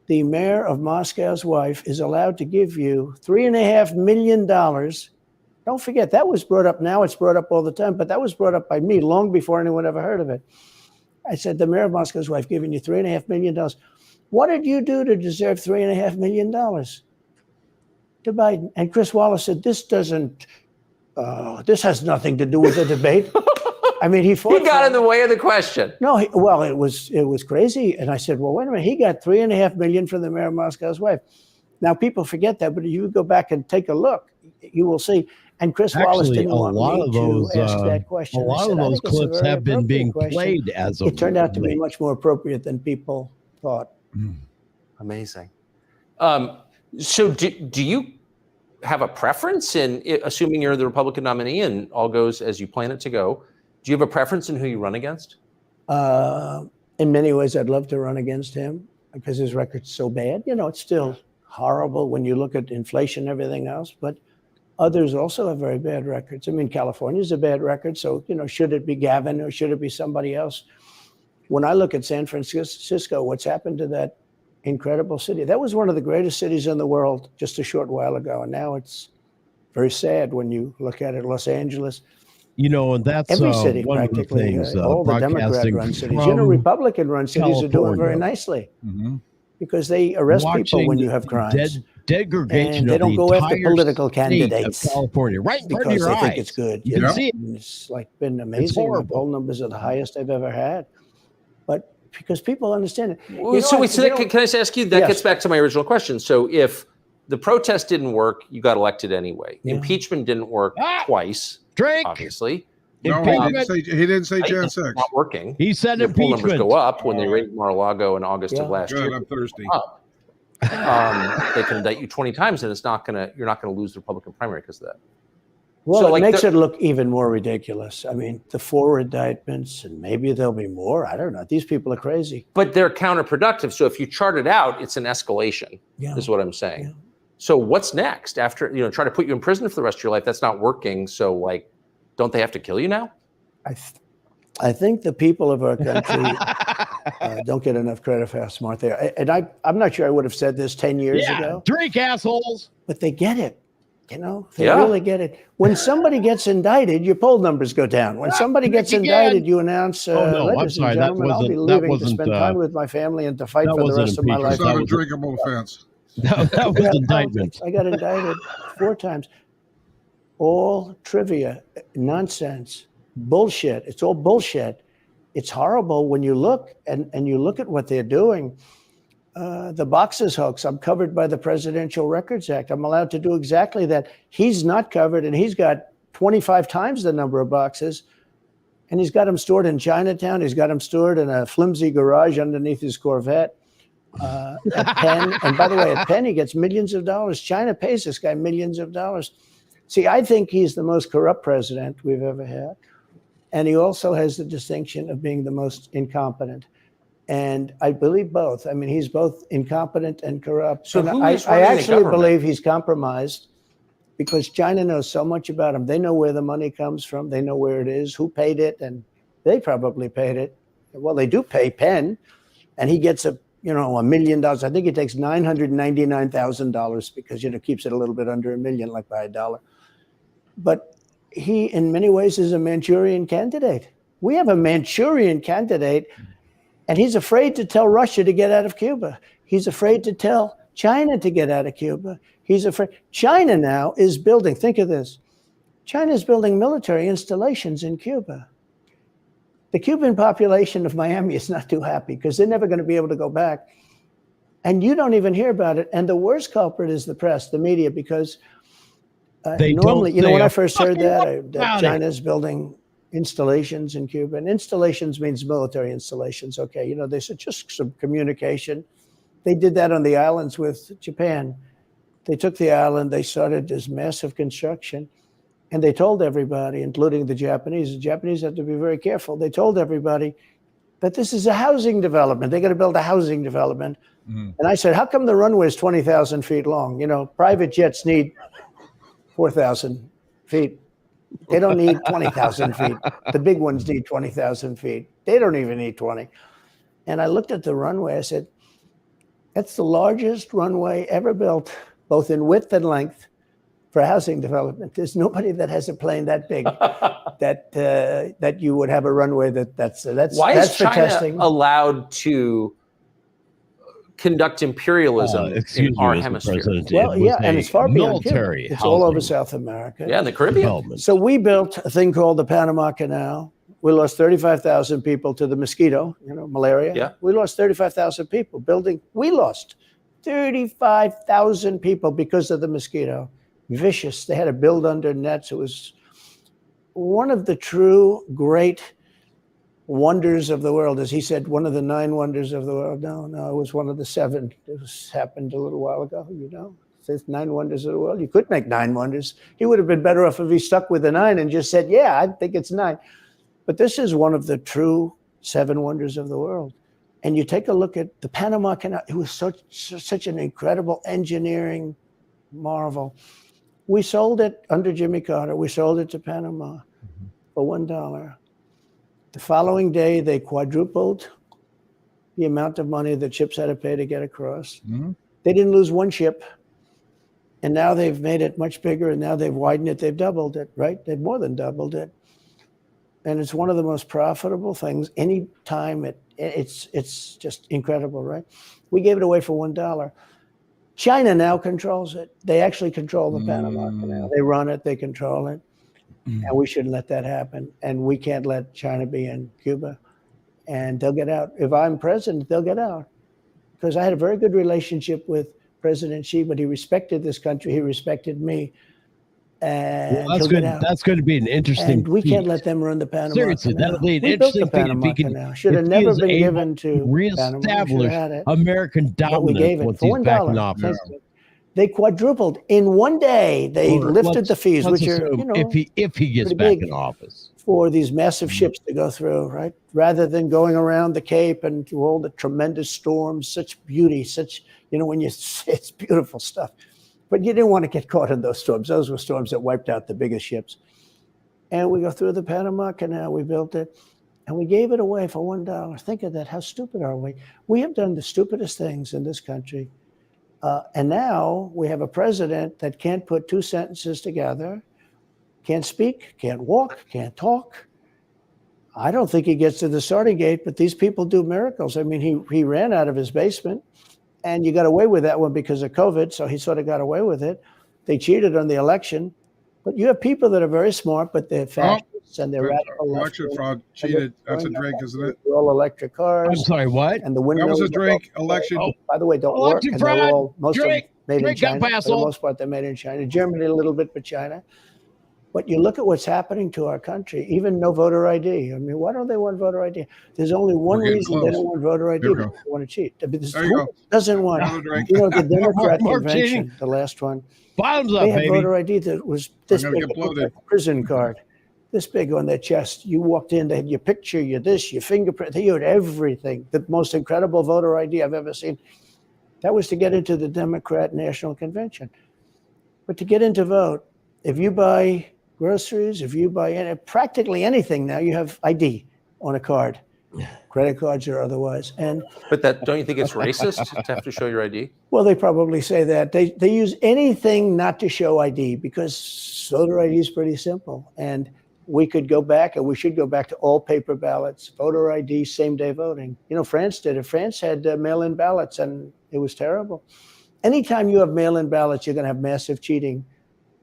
the mayor of Moscow's wife is allowed to give you $3.5 million? Don't forget, that was brought up. Now it's brought up all the time. But that was brought up by me long before anyone ever heard of it. I said, the mayor of Moscow's wife giving you $3.5 million. What did you do to deserve $3.5 million? To Biden. And Chris Wallace said, this has nothing to do with the debate. I mean, he got in the way of the question. No, it was crazy. And I said, well, wait a minute. He got $3.5 million from the mayor of Moscow's wife. Now, people forget that, but if you go back and take a look, you will see. And Chris Wallace didn't want me to ask that question. A lot of those clips have been being played as of it turned out to be much more appropriate than people thought. Amazing. So do you have a preference in, assuming you're the Republican nominee and all goes as you plan it to go, do you have a preference in who you run against? In many ways, I'd love to run against him because his record's so bad. You know, it's still horrible when you look at inflation and everything else, but others also have very bad records. I mean, California's a bad record. So, you know, should it be Gavin or should it be somebody else? When I look at San Francisco, what's happened to that incredible city? That was one of the greatest cities in the world just a short while ago. And now it's very sad when you look at it. Los Angeles. You know, and that's every city one practically. Of the things, all the Democrat-run cities. You know, Republican-run cities are doing very nicely because they arrest people when you have crimes. Degradation and they don't go after political candidates. Of California, right in front of because your they eyes. think it's good. You can see it. It's like been amazing. The poll numbers are the highest I've ever had. But because people understand it. Can I just ask you, that gets back to my original question. So if the protest didn't work, you got elected anyway. Yeah. Impeachment didn't work twice, obviously. No, he didn't say Jan 6. Not working. He said the impeachment. Poll numbers go up when they raided Mar-a-Lago in August of last year. I'm thirsty. They can indict you 20 times, and you're not gonna lose the Republican primary because of that. Well, so it makes it look even more ridiculous. I mean, the 4 indictments, and maybe there'll be more. I don't know. These people are crazy. But they're counterproductive. So if you chart it out, it's an escalation. Is what I'm saying. Yeah. So what's next after try to put you in prison for the rest of your life? That's not working. So don't they have to kill you now? I think the people of our country don't get enough credit for how smart they are. And I'm not sure I would have said this 10 years ago. Drink, assholes. But they get it. You know, they really get it. When somebody gets indicted, your poll numbers go down. When somebody gets indicted, you announce, ladies and gentlemen, I'll be leaving to spend time with my family and to fight for the rest of my life. It's not a drinkable offense. That was indictment. I got indicted 4 times. All trivia, nonsense, bullshit. It's all bullshit. It's horrible when you look and you look at what they're doing. the boxes hoax. I'm covered by the Presidential Records Act. I'm allowed to do exactly that. He's not covered, and he's got 25 times the number of boxes, and he's got them stored in Chinatown. He's got them stored in a flimsy garage underneath his Corvette. At Penn, and by the way, at Penn, he gets millions of dollars. China pays this guy millions of dollars. See, I think he's the most corrupt president we've ever had. And he also has the distinction of being the most incompetent. And I believe both. I mean, he's both incompetent and corrupt. So and I actually believe he's compromised because China knows so much about him. They know where the money comes from. They know where it is, who paid it, and they probably paid it. Well, they do pay Penn, and he gets $1 million. I think he takes $999,000 because, keeps it a little bit under $1 million, like by $1. But he, in many ways, is a Manchurian candidate. We have a Manchurian candidate, and he's afraid to tell Russia to get out of Cuba. He's afraid to tell China to get out of Cuba. He's afraid. China now is building, think of this. China is building military installations in Cuba. The Cuban population of Miami is not too happy because they're never going to be able to go back. And you don't even hear about it. And the worst culprit is the press, the media, because normally, when I first heard that China's building installations in Cuba, and installations means military installations. Okay, they said just some communication. They did that on the islands with Japan. They took the island, they started this massive construction. And they told everybody, including the Japanese have to be very careful. They told everybody that this is a housing development. They're going to build a housing development. Mm-hmm. And I said, how come the runway is 20,000 feet long? Private jets need 4,000 feet. They don't need 20,000 feet. The big ones need 20,000 feet. They don't even need 20. And I looked at the runway. I said, that's the largest runway ever built, both in width and length, for housing development. There's nobody that has a plane that big that you would have a runway that's Why that's is for China testing. allowed to conduct imperialism in our hemisphere? Well, yeah, and it's far beyond Cuba. It's all over South America. Yeah, in the Caribbean. So we built a thing called the Panama Canal. We lost 35,000 people to the mosquito, malaria. Yeah. We lost 35,000 people building. We lost 35,000 people because of the mosquito. Vicious. They had to build under nets. It was one of the true great wonders of the world. As he said, one of the 9 wonders of the world. No, it was one of the 7. It happened a little while ago, There's 9 wonders of the world. You could make 9 wonders. He would have been better off if he stuck with the 9 and just said, yeah, I think it's 9. But this is one of the true 7 wonders of the world. And you take a look at the Panama Canal. It was such an incredible engineering marvel. We sold it under Jimmy Carter. We sold it to Panama for $1. The following day, they quadrupled the amount of money the ships had to pay to get across. Mm-hmm. They didn't lose one ship. And now they've made it much bigger, and now they've widened it. They've doubled it, right? They've more than doubled it. And it's one of the most profitable things. Any time it's just incredible, right? We gave it away for $1. China now controls it. They actually control the Panama Canal. They run it, they control it. And we shouldn't let that happen. And we can't let China be in Cuba. And they'll get out. If I'm president, they'll get out. Because I had a very good relationship with President Xi, but he respected this country. He respected me. And that's good. That's going to be an interesting. And we can't let them run the Panama Seriously, Canal. that'll be an we interesting built the Panama Canal. Should have never been given to reestablish American dominance once he's back in office. They quadrupled in one day. They lifted the fees, which are if he gets back in office, for these massive ships to go through, right? Rather than going around the Cape and through all the tremendous storms, such beauty, when it's beautiful stuff. But you didn't want to get caught in those storms. Those were storms that wiped out the biggest ships. And we go through the Panama Canal. We built it, and we gave it away for $1. Think of that. How stupid are we? We have done the stupidest things in this country. And now we have a president that can't put 2 sentences together, can't speak, can't walk, can't talk. I don't think he gets to the starting gate, but these people do miracles. I mean, he ran out of his basement. And you got away with that one because of COVID, so he sort of got away with it. They cheated on the election. But you have people that are very smart, but they're fascists. and their radical election fraud cheated. That's a drink, isn't it? All electric cars. I'm sorry, what? And the windmills. That was a drink. Election. By the way, don't work. And they're all most of them made in China. For the most part, they're made in China. Germany a little bit, but China. But you look at what's happening to our country, even no voter ID. I mean, why don't they want voter ID? There's only one reason they don't want voter ID. They want to cheat. Who doesn't want, the Democrat convention, the last one. Bottoms up, they had baby. Voter ID that was this big, like a prison card, this big on their chest. You walked in, they had your picture, your this, your fingerprint. They had everything. The most incredible voter ID I've ever seen. That was to get into the Democrat National Convention. But to get into vote, if you buy groceries, if you buy practically anything now, you have ID on a card, credit cards or otherwise. But don't you think it's racist to have to show your ID? Well, they probably say that. They use anything not to show ID because voter ID is pretty simple. And we could go back, and we should go back to all paper ballots, voter ID, same-day voting. France did it. France had mail-in ballots, and it was terrible. Anytime you have mail-in ballots, you're going to have massive cheating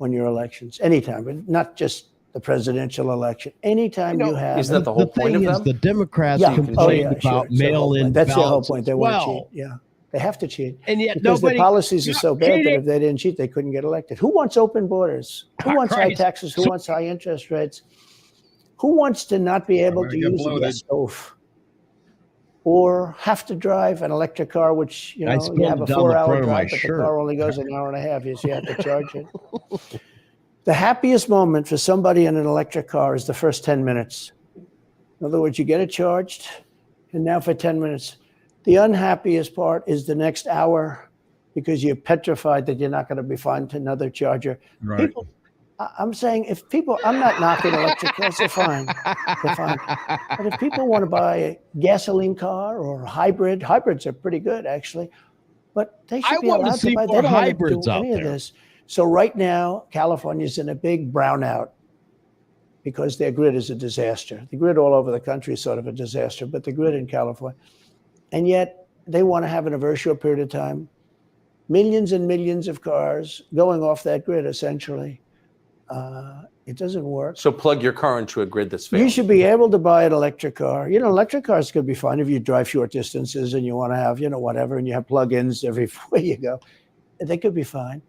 on your elections, anytime, but not just the presidential election. Anytime you have. Isn't that the whole point of them? The Democrats complain about mail-in ballots. That's the whole point. They want to cheat. Yeah, they have to cheat. And yet because the policies are so bad that if they didn't cheat, they couldn't get elected. Who wants open borders? Who wants high taxes? Who wants high interest rates? Who wants to not be able to use a gas stove? Or have to drive an electric car, which, you have a 4-hour drive, but the car only goes an hour and a half. You have to charge it. The happiest moment for somebody in an electric car is the first 10 minutes. In other words, you get it charged, and now for 10 minutes. The unhappiest part is the next hour because you're petrified that you're not going to be finding another charger. Right. I'm saying I'm not knocking electric cars, they're fine. They're fine. But if people want to buy a gasoline car or a hybrids are pretty good, actually. But they should be allowed to buy. They don't want to do any of this. So right now, California's in a big brownout because their grid is a disaster. The grid all over the country is sort of a disaster, but the grid in California. And yet they want to have in a very short period of time, millions and millions of cars going off that grid, essentially. It doesn't work. So plug your car into a grid that's failing. You should be able to buy an electric car. Electric cars could be fine if you drive short distances and you want to have, whatever, and you have plug-ins everywhere you go. They could be fine.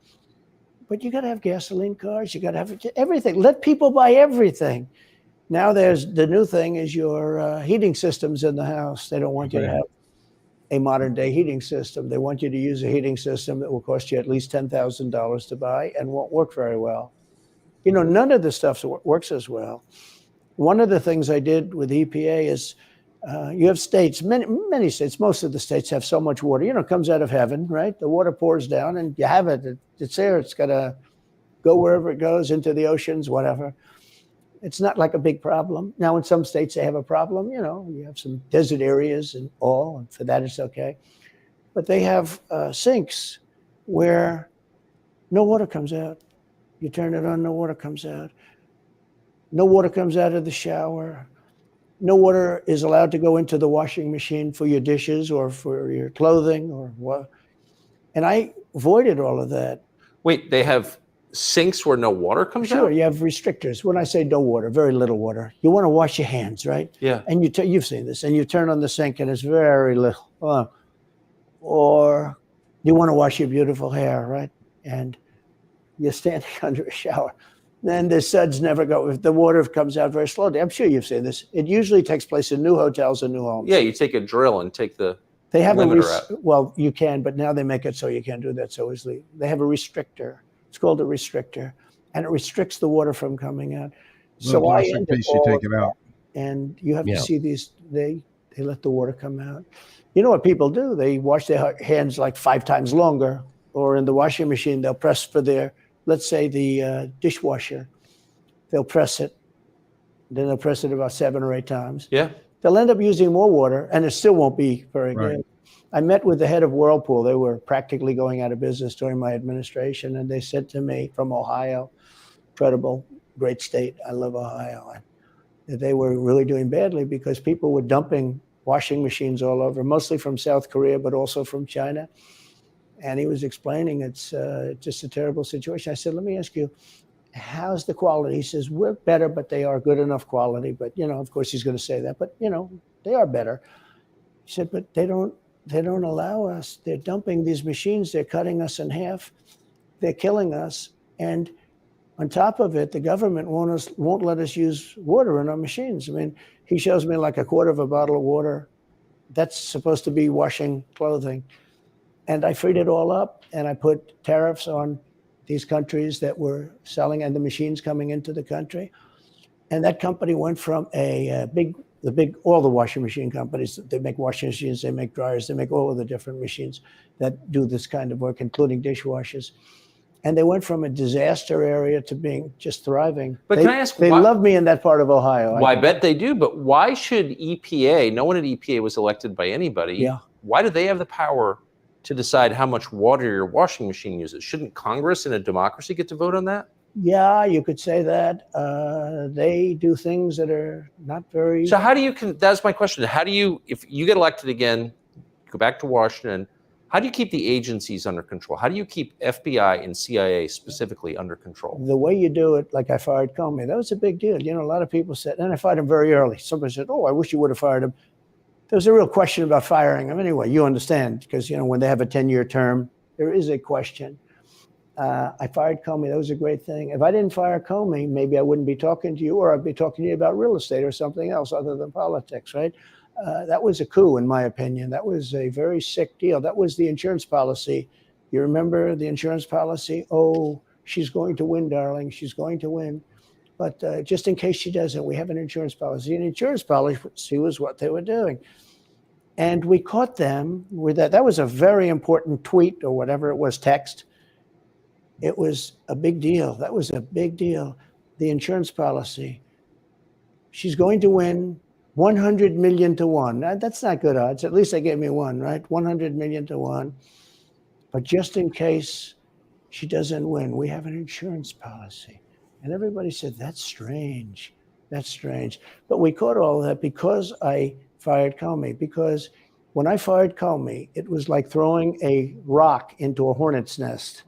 But you got to have gasoline cars. You got to have everything. Let people buy everything. Now the new thing is your heating systems in the house. They don't want you to have a modern day heating system. They want you to use a heating system that will cost you at least $10,000 to buy and won't work very well. None of the stuff works as well. One of the things I did with EPA is you have states, many states, most of the states have so much water, it comes out of heaven, right? The water pours down and you have it. It's there. It's got to go wherever it goes, into the oceans, whatever. It's not like a big problem. Now, in some states, they have a problem. You have some desert areas and all, and for that, it's okay. But they have sinks where no water comes out. You turn it on, no water comes out. No water comes out of the shower. No water is allowed to go into the washing machine for your dishes or for your clothing or what. And I avoided all of that. Wait, they have sinks where no water comes out? Sure, you have restrictors. When I say no water, very little water. You want to wash your hands, right? Yeah. And you've seen this. And you turn on the sink and it's very little. Or you want to wash your beautiful hair, right? And you're standing under a shower. Then the suds never go. If the water comes out very slowly, I'm sure you've seen this. It usually takes place in new hotels and new homes. Yeah, you take a drill and take the They have limiter out. Well, you can, but now they make it so you can't do that so easily. They have a restrictor. It's called a restrictor, and it restricts the water from coming out. So I end piece you take it out. And you have to see these. They let the water come out. You know what people do? They wash their hands like 5 times longer, or in the washing machine, they'll press for their. Let's say the dishwasher, they'll press it. Then they'll press it about 7 or 8 times. Yeah. They'll end up using more water, and it still won't be very good. I met with the head of Whirlpool. They were practically going out of business during my administration, and they said to me from Ohio, incredible, great state, I love Ohio, that they were really doing badly because people were dumping washing machines all over, mostly from South Korea, but also from China. And he was explaining it's just a terrible situation. I said, let me ask you, how's the quality? He says, we're better, but they are good enough quality. But, of course he's going to say that, but, they are better. He said, but they don't allow us. They're dumping these machines. They're cutting us in half. They're killing us. And on top of it, the government won't let us use water in our machines. I mean, he shows me like a quarter of a bottle of water. That's supposed to be washing clothing. And I freed it all up, and I put tariffs on these countries that were selling and the machines coming into the country. And that company went from all the washing machine companies, they make washing machines, they make dryers, they make all of the different machines that do this kind of work, including dishwashers. And they went from a disaster area to being just thriving. But can I ask, they love me in that part of Ohio. Well, I bet they do, but why should EPA, no one at EPA was elected by anybody. Yeah. Why do they have the power to decide how much water your washing machine uses? Shouldn't Congress in a democracy get to vote on that? Yeah, you could say that. They do things that are not very... So how do you, that's my question. How do you, if you get elected again, go back to Washington, how do you keep the agencies under control? How do you keep FBI and CIA specifically under control? The way you do it, like I fired Comey, that was a big deal. A lot of people said, and I fired him very early. Somebody said, oh, I wish you would have fired him. There was a real question about firing him anyway. You understand, because, when they have a 10-year term, there is a question. I fired Comey. That was a great thing. If I didn't fire Comey, maybe I wouldn't be talking to you, or I'd be talking to you about real estate or something else other than politics, right? That was a coup, in my opinion. That was a very sick deal. That was the insurance policy. You remember the insurance policy? Oh, she's going to win, darling. She's going to win. But just in case she doesn't, we have an insurance policy. An insurance policy was what they were doing. And we caught them with that. That was a very important tweet or whatever it was, text. It was a big deal. That was a big deal. The insurance policy. She's going to win 100 million to 1. That's not good odds. At least they gave me 1, right? 100 million to 1. But just in case she doesn't win, we have an insurance policy. And everybody said, that's strange. That's strange. But we caught all that because I fired Comey. Because when I fired Comey, it was like throwing a rock into a hornet's nest,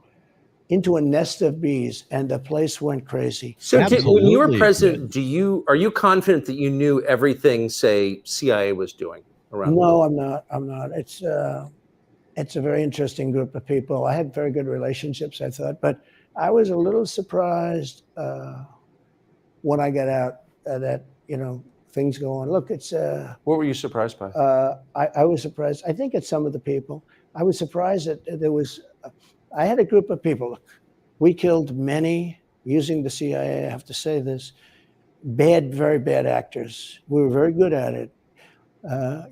into a nest of bees, and the place went crazy. So when you were president, are you confident that you knew everything, say, CIA was doing around the world? No, I'm not. It's a very interesting group of people. I had very good relationships, I thought, but I was a little surprised when I got out that, things go on. Look, it's... What were you surprised by? I was surprised. I think it's some of the people. I was surprised that there was... I had a group of people. Look, we killed many, using the CIA, I have to say this, very bad actors. We were very good at it.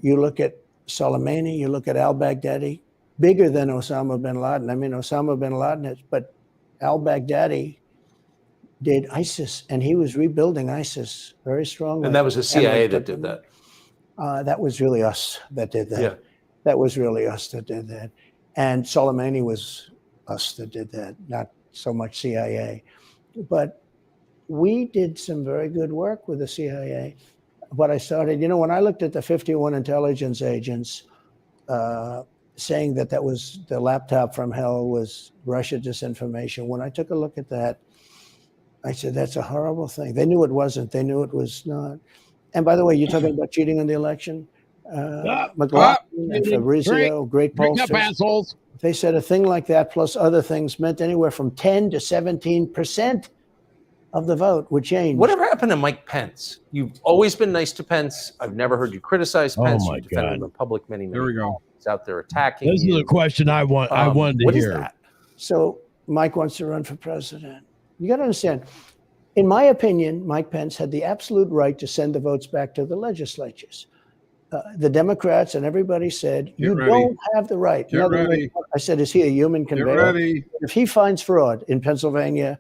You look at Soleimani, you look at al-Baghdadi, bigger than Osama bin Laden. I mean, Osama bin Laden, but al-Baghdadi did ISIS, and he was rebuilding ISIS very strongly. And that was the CIA that did that? That was really us that did that. Yeah. That was really us that did that. And Soleimani was us that did that, not so much CIA. But we did some very good work with the CIA. What I started, when I looked at the 51 intelligence agents saying that was the laptop from hell was Russia disinformation, when I took a look at that, I said, that's a horrible thing. They knew it wasn't. They knew it was not. And by the way, you're talking about cheating in the election? McLaughlin and Fabrizio, great pollsters. They said a thing like that plus other things meant anywhere from 10 to 17% of the vote would change. Whatever happened to Mike Pence? You've always been nice to Pence. I've never heard you criticize Pence. Oh my You've defended him God. in public many There we go. times. He's out there attacking. This is a question I wanted to what hear. Is that? So Mike wants to run for president. You got to understand, in my opinion, Mike Pence had the absolute right to send the votes back to the legislatures. The Democrats and everybody said, don't have the right. Get ready. I said, is he a human conveyor? Get ready. If he finds fraud in Pennsylvania,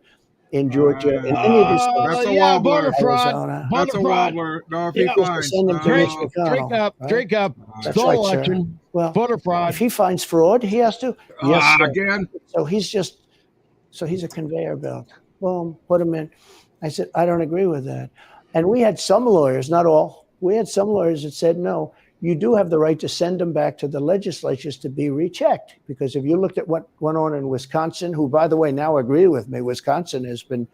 in Georgia, in any of these states, That's a wobbler. Arizona, That's a wobbler. No, if he finds. send him to Mitch McConnell, Drink up. That's Stole right, sir. election. Well, Voter fraud. if he finds fraud, he has to. Yes, sir. Again. So he's a conveyor belt. Boom, put him in. I said, I don't agree with that. And we had some lawyers, not all, we had some lawyers that said, no, you do have the right to send them back to the legislatures to be rechecked. Because if you looked at what went on in Wisconsin, who, by the way, now agree with me, Wisconsin has been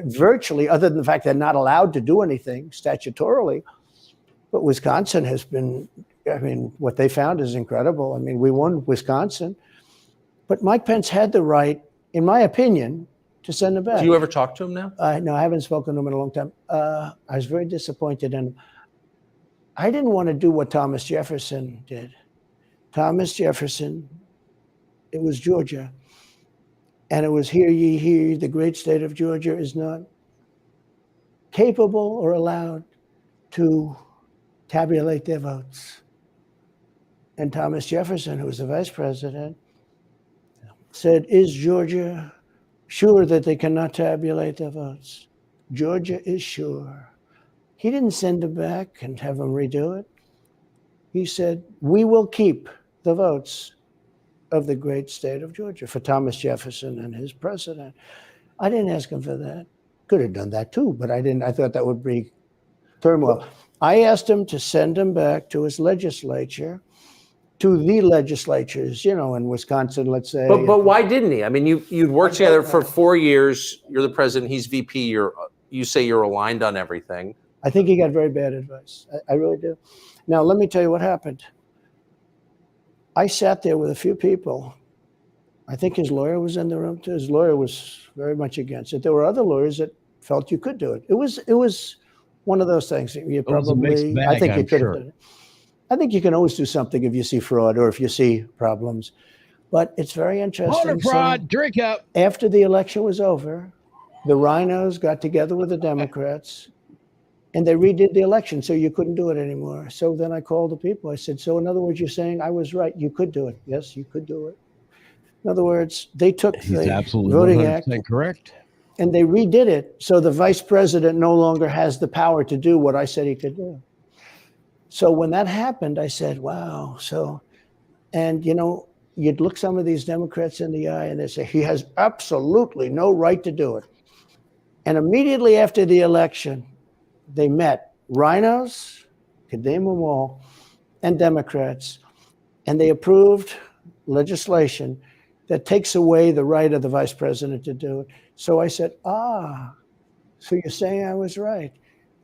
virtually, other than the fact they're not allowed to do anything statutorily. But Wisconsin has been, I mean, what they found is incredible. I mean, we won Wisconsin. But Mike Pence had the right, in my opinion, to send him back. Do you ever talk to him now? No, I haven't spoken to him in a long time. I was very disappointed in him. I didn't want to do what Thomas Jefferson did. Thomas Jefferson, it was Georgia. And it was, hear ye, the great state of Georgia is not capable or allowed to tabulate their votes. And Thomas Jefferson, who was the vice president, said, is Georgia sure that they cannot tabulate their votes? Georgia is sure. He didn't send them back and have them redo it. He said, we will keep the votes of the great state of Georgia for Thomas Jefferson and his president. I didn't ask him for that. Could have done that too, but I didn't. I thought that would be turmoil. I asked him to send him back to his legislature, to the legislatures, you know, in Wisconsin, let's say. But why didn't he? I mean, you'd worked together for 4 years. You're the president. He's VP. You say you're aligned on everything. I think he got very bad advice. I really do. Now, let me tell you what happened. I sat there with a few people. I think his lawyer was in the room too. His lawyer was very much against it. There were other lawyers that felt you could do it. It was one of those things. You probably, I think you could have done it. I think you can always do something if you see fraud or if you see problems. But it's very interesting. Voter fraud, drink up. After the election was over, the rhinos got together with the Democrats and they redid the election, so you couldn't do it anymore. So then I called the people. I said, so in other words, you're saying I was right. You could do it. Yes, you could do it. In other words, they took the Voting Act correct, and they redid it so the vice president no longer has the power to do what I said he could do. So when that happened, I said, wow. So, and you know, you'd look some of these Democrats in the eye and they say, he has absolutely no right to do it. And immediately after the election, they met rhinos, could name them all, and Democrats, and they approved legislation that takes away the right of the vice president to do it. So I said, so you're saying I was right.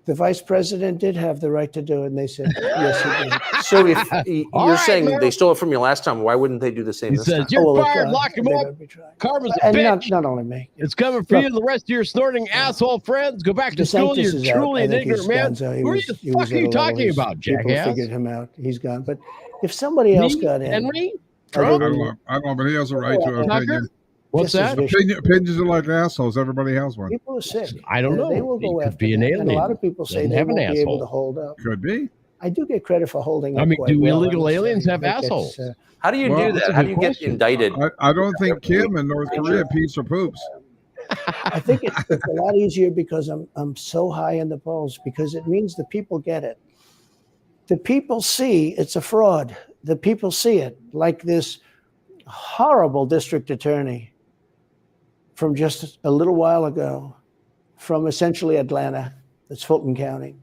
The vice president did have the right to do it, and they said, yes, he did. So if you're saying they stole it from you last time, why wouldn't they do the same this time? You're fired, lock him up. Karma's a bitch. Not only me. It's coming for you and the rest of your snorting asshole friends. Go back to school. You're truly an ignorant man. Who the fuck are you talking about, jackass? People figured him out. He's gone. But if somebody else got in. Henry? Trump? I don't know, but he has a right to an opinion. What's that? Opinions are like assholes. Everybody has one. People are sick. I don't know. They will go after be an alien. And a lot of people say they won't be able to hold up. Could be. I do get credit for holding up. I mean, do illegal aliens have assholes? How do you do that? How do you get indicted? I don't think Kim in North Korea pees or poops. I think it's a lot easier because I'm so high in the polls, because it means the people get it. The people see it's a fraud. The people see it, like this horrible district attorney from just a little while ago, from essentially Atlanta, that's Fulton County.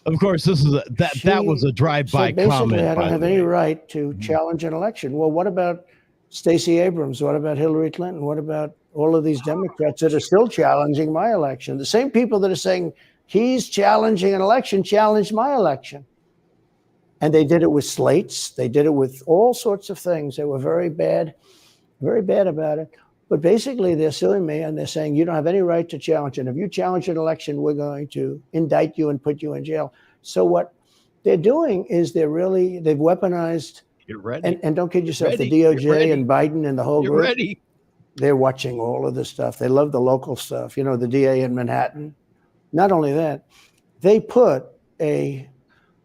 Of course, this is that was a drive-by comment. I don't have any right to challenge an election. Well, what about Stacey Abrams? What about Hillary Clinton? What about all of these Democrats that are still challenging my election? The same people that are saying he's challenging an election challenged my election. And they did it with slates. They did it with all sorts of things. They were very bad about it. But basically, they're suing me and they're saying you don't have any right to challenge it. If you challenge an election, we're going to indict you and put you in jail. So what they're doing is they've weaponized. Get ready. And don't kid yourself, the DOJ and Biden and the whole group. Ready. They're watching all of this stuff. They love the local stuff. You know, the DA in Manhattan. Not only that, they put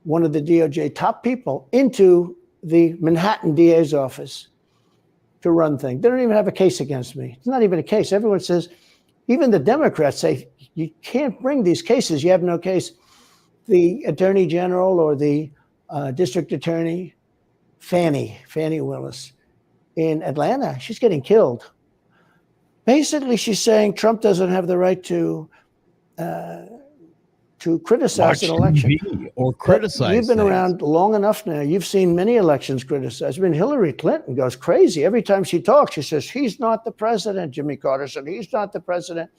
one of the DOJ top people into the Manhattan DA's office to run things. They don't even have a case against me. It's not even a case. Everyone says, even the Democrats say, you can't bring these cases. You have no case. The attorney general or the district attorney, Fannie Willis in Atlanta, she's getting killed. Basically, she's saying Trump doesn't have the right to criticize an election. Or criticize. You've been around long enough now. You've seen many elections criticized. I mean, Hillary Clinton goes crazy. Every time she talks, she says, he's not the president. Jimmy Carter said, he's not the president.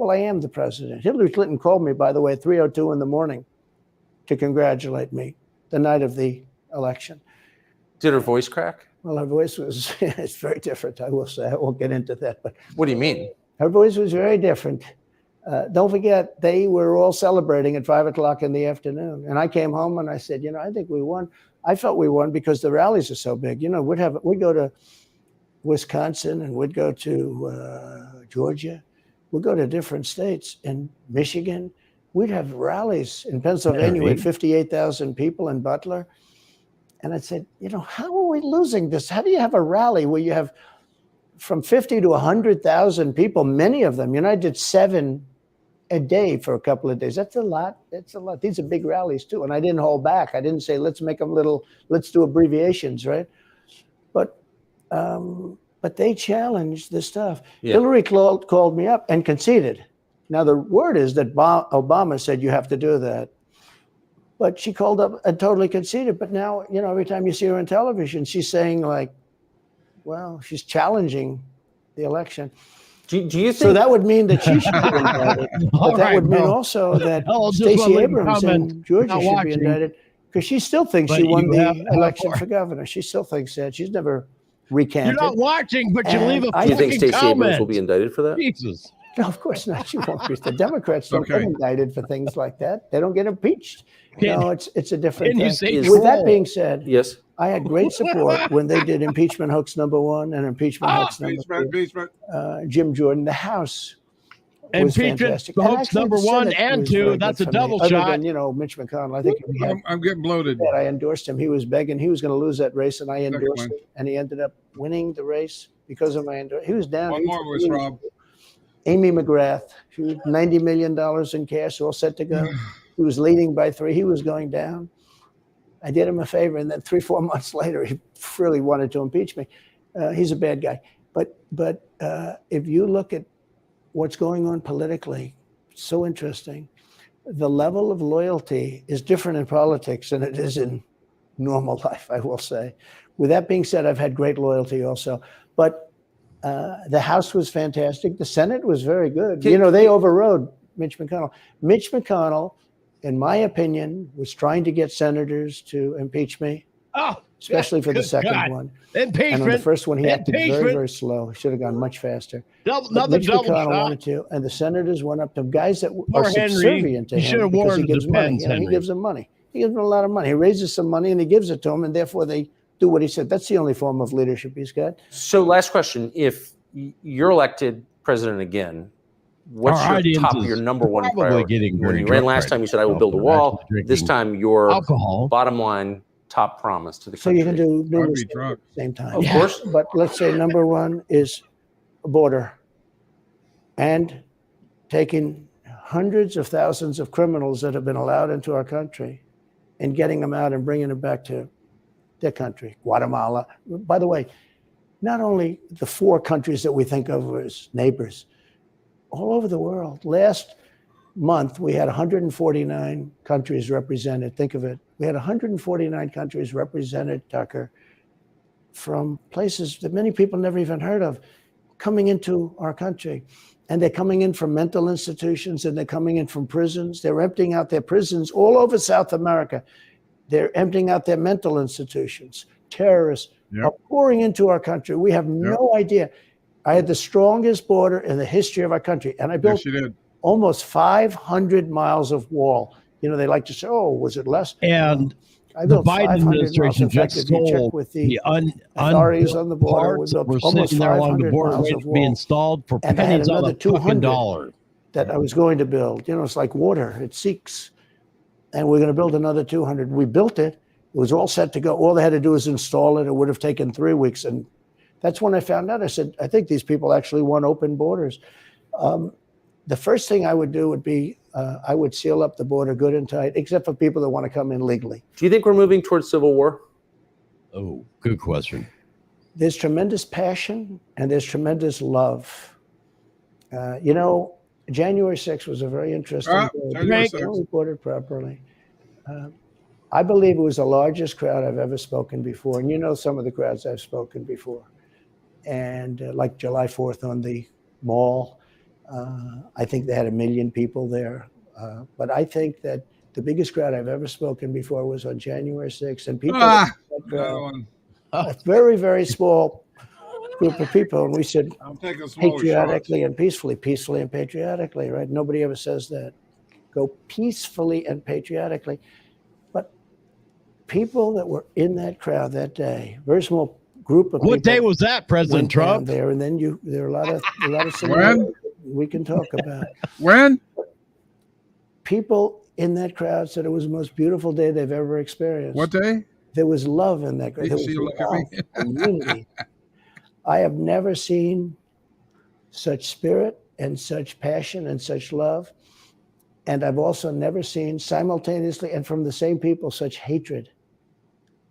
Well, I am the president. Hillary Clinton called me, by the way, at 3:02 in the morning to congratulate me the night of the election. Did her voice crack? Well, her voice was, it's very different, I will say. I won't get into that. But what do you mean? Her voice was very different. Don't forget, they were all celebrating at 5 o'clock in the afternoon. And I came home and I said, I think we won. I felt we won because the rallies are so big. We'd go to Wisconsin and we'd go to Georgia. We'd go to different states. In Michigan, we'd have rallies. In Pennsylvania, we had 58,000 people in Butler. And I said, how are we losing this? How do you have a rally where you have from 50 to 100,000 people, many of them? I did 7 a day for a couple of days. That's a lot. That's a lot. These are big rallies too. And I didn't hold back. I didn't say, let's make them let's do abbreviations, right? But they challenged this stuff. Yeah. Hillary called me up and conceded. Now, the word is that Obama said you have to do that. But she called up and totally conceded. But now, every time you see her on television, she's saying she's challenging the election. Do you think so? That would mean that she should be indicted. But that would mean also that Stacey Abrams in Georgia should be indicted because she still thinks she won the election for governor. She still thinks that. She's never recanted. You're not watching, but you leave a Do you think Stacey Abrams will be indicted for that? Jesus. No, of course not. She won't be. The Democrats don't get indicted for things like that. They don't get impeached. No, it's a different thing. With that being said, yes, I had great support when they did impeachment hoax #1 and impeachment hoax #2. Jim Jordan, the House was fantastic. Hoax #1 and 2. That's a double shot. Other than, Mitch McConnell. I think I'm getting bloated. I endorsed him. He was begging. He was going to lose that race, and I endorsed him. And he ended up winning the race because of my endorsement. He was down. One more was Rob. Amy McGrath, she was $90 million in cash, all set to go. He was leading by 3. He was going down. I did him a favor, and then 3-4 months later, he really wanted to impeach me. He's a bad guy. But if you look at what's going on politically, it's so interesting. The level of loyalty is different in politics than it is in normal life, I will say. With that being said, I've had great loyalty also. But the House was fantastic. The Senate was very good. They overrode Mitch McConnell. Mitch McConnell, in my opinion, was trying to get senators to impeach me, especially for the second one. Impeachment. And on the first one, he acted very, very slow. He should have gone much faster. Mitch McConnell wanted to, and the senators went up to guys that are subservient to him because he gives money. He gives them money. He gives them a lot of money. He raises some money and he gives it to them, and therefore they do what he said. That's the only form of leadership he's got. So last question. If you're elected president again, what's your number one priority? When you ran last time, you said, I will build a wall. This time, your bottom line top promise to the country. So you can do numerous things at the same time. Of course. But let's say number one is a border and taking hundreds of thousands of criminals that have been allowed into our country and getting them out and bringing them back to their country, Guatemala. By the way, not only the 4 countries that we think of as neighbors, all over the world. Last month, we had 149 countries represented. Think of it. We had 149 countries represented, Tucker, from places that many people never even heard of, coming into our country. And they're coming in from mental institutions, and they're coming in from prisons. They're emptying out their prisons all over South America. They're emptying out their mental institutions. Terrorists are pouring into our country. We have no idea. I had the strongest border in the history of our country, and I built almost 500 miles of wall. They like to say, "Oh, was it less?" And the Biden administration just sold the authorities on the border. We built almost 500 miles of wall, be installed for pennies on the fucking dollar. That I was going to build. It's like water; it seeks. And we're going to build another 200. We built it. It was all set to go. All they had to do was install it. It would have taken 3 weeks. And that's when I found out. I said, I think these people actually want open borders. The first thing I would do would be I would seal up the border good and tight, except for people that want to come in legally. Do you think we're moving towards civil war? Oh, good question. There's tremendous passion and there's tremendous love. January 6th was a very interesting day. Reported properly. I believe it was the largest crowd I've ever spoken before. And some of the crowds I've spoken before. And like July 4th on the Mall, I think they had 1 million people there. But I think that the biggest crowd I've ever spoken before was on January 6th. And people, that crowd, a very, very small group of people. And we said, patriotically and peacefully and patriotically, right? Nobody ever says that. Go peacefully and patriotically. But people that were in that crowd that day, very small group of people. What day was that, President Trump? There, and then there are a lot of scenarios we can talk about. When? People in that crowd said it was the most beautiful day they've ever experienced. What day? There was love in that crowd. There was love and unity. I have never seen such spirit and such passion and such love. And I've also never seen simultaneously and from the same people such hatred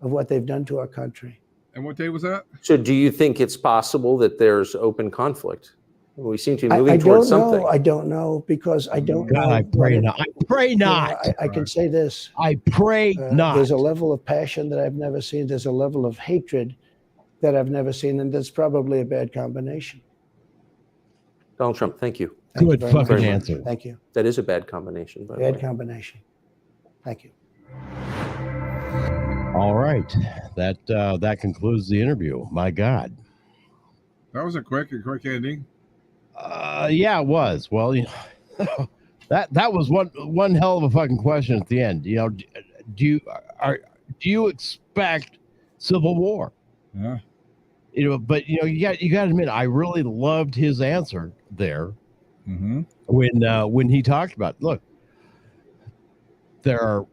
of what they've done to our country. And what day was that? So do you think it's possible that there's open conflict? We seem to be moving towards something. I don't know because I don't know. I pray not. I pray not. I can say this. I pray not. There's a level of passion that I've never seen. There's a level of hatred that I've never seen, and that's probably a bad combination. Donald Trump, thank you. Good fucking answer. Thank you. That is a bad combination. Bad combination. Thank you. All right. That concludes the interview. My God. That was a quick ending. Yeah, it was. Well, you know, that was one hell of a fucking question at the end. You know, do you expect civil war? Yeah. You know, but you know, you got to admit, I really loved his answer there. Mm-hmm. When he talked about, look, there are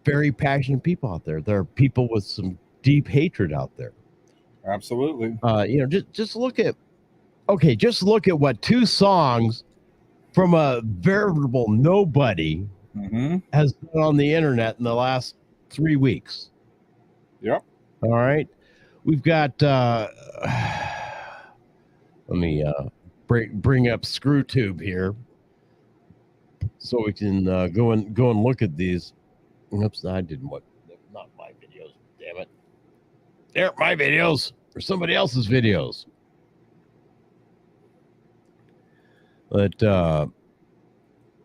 very passionate people out there. There are people with some deep hatred out there. Absolutely. You know, just look at what two songs from a veritable nobody has done on the internet in the last 3 weeks. Yep. All right. We've got let me bring up ScrewTube here so we can go and look at these. Oops, I didn't want, not my videos, damn it. They're my videos or somebody else's videos. But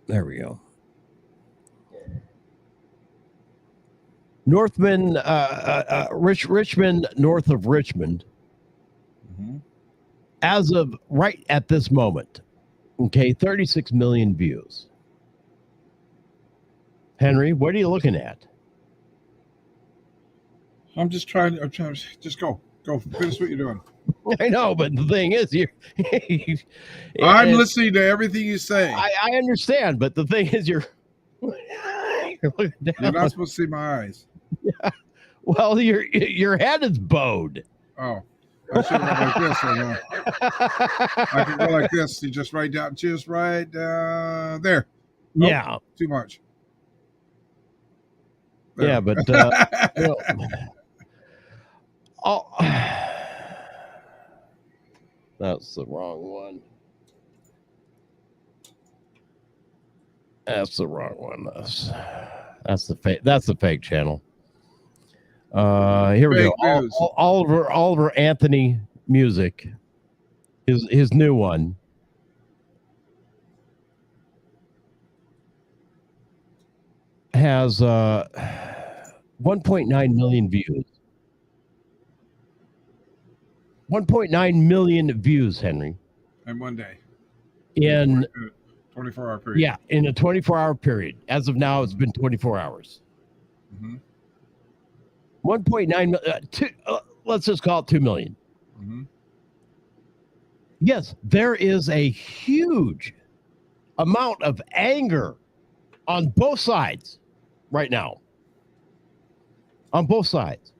there we go. Richmond, north of Richmond, as of right at this moment, okay, 36 million views. Henry, what are you looking at? I'm trying to just go finish what you're doing. I know, but the thing is, I'm listening to everything you say. I understand, but the thing is, you're looking down. You're not supposed to see my eyes. Yeah. Well, your head is bowed. Oh, I should have gone like this. I can go like this. You just right down there. Nope, yeah, too much. There. Yeah, but that's the wrong one. That's the wrong one. That's the fake. That's the fake channel. Here we go. Oliver Anthony Music. His new one. Has 1.9 million views. 1.9 million views, Henry. In one day. In 24-hour period. Yeah, in a 24-hour period. As of now, it's been 24 hours. 1.9 million. Let's just call it 2 million. Yes, there is a huge amount of anger on both sides right now. On both sides.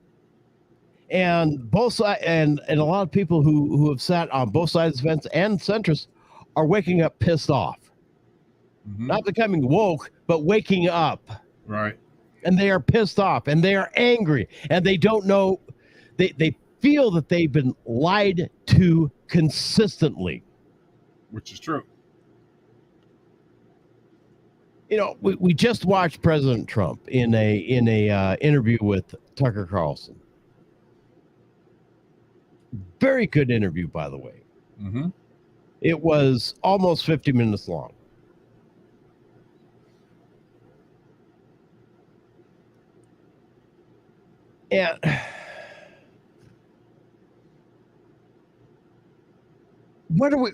And both sides, and a lot of people who have sat on both sides of the fence and centrists are waking up pissed off. Not becoming woke, but waking up. Right. And they are pissed off and they are angry and they don't know, they feel that they've been lied to consistently. Which is true. You know, we just watched President Trump in a interview with Tucker Carlson. Very good interview, by the way. It was almost 50 minutes long. And what are we...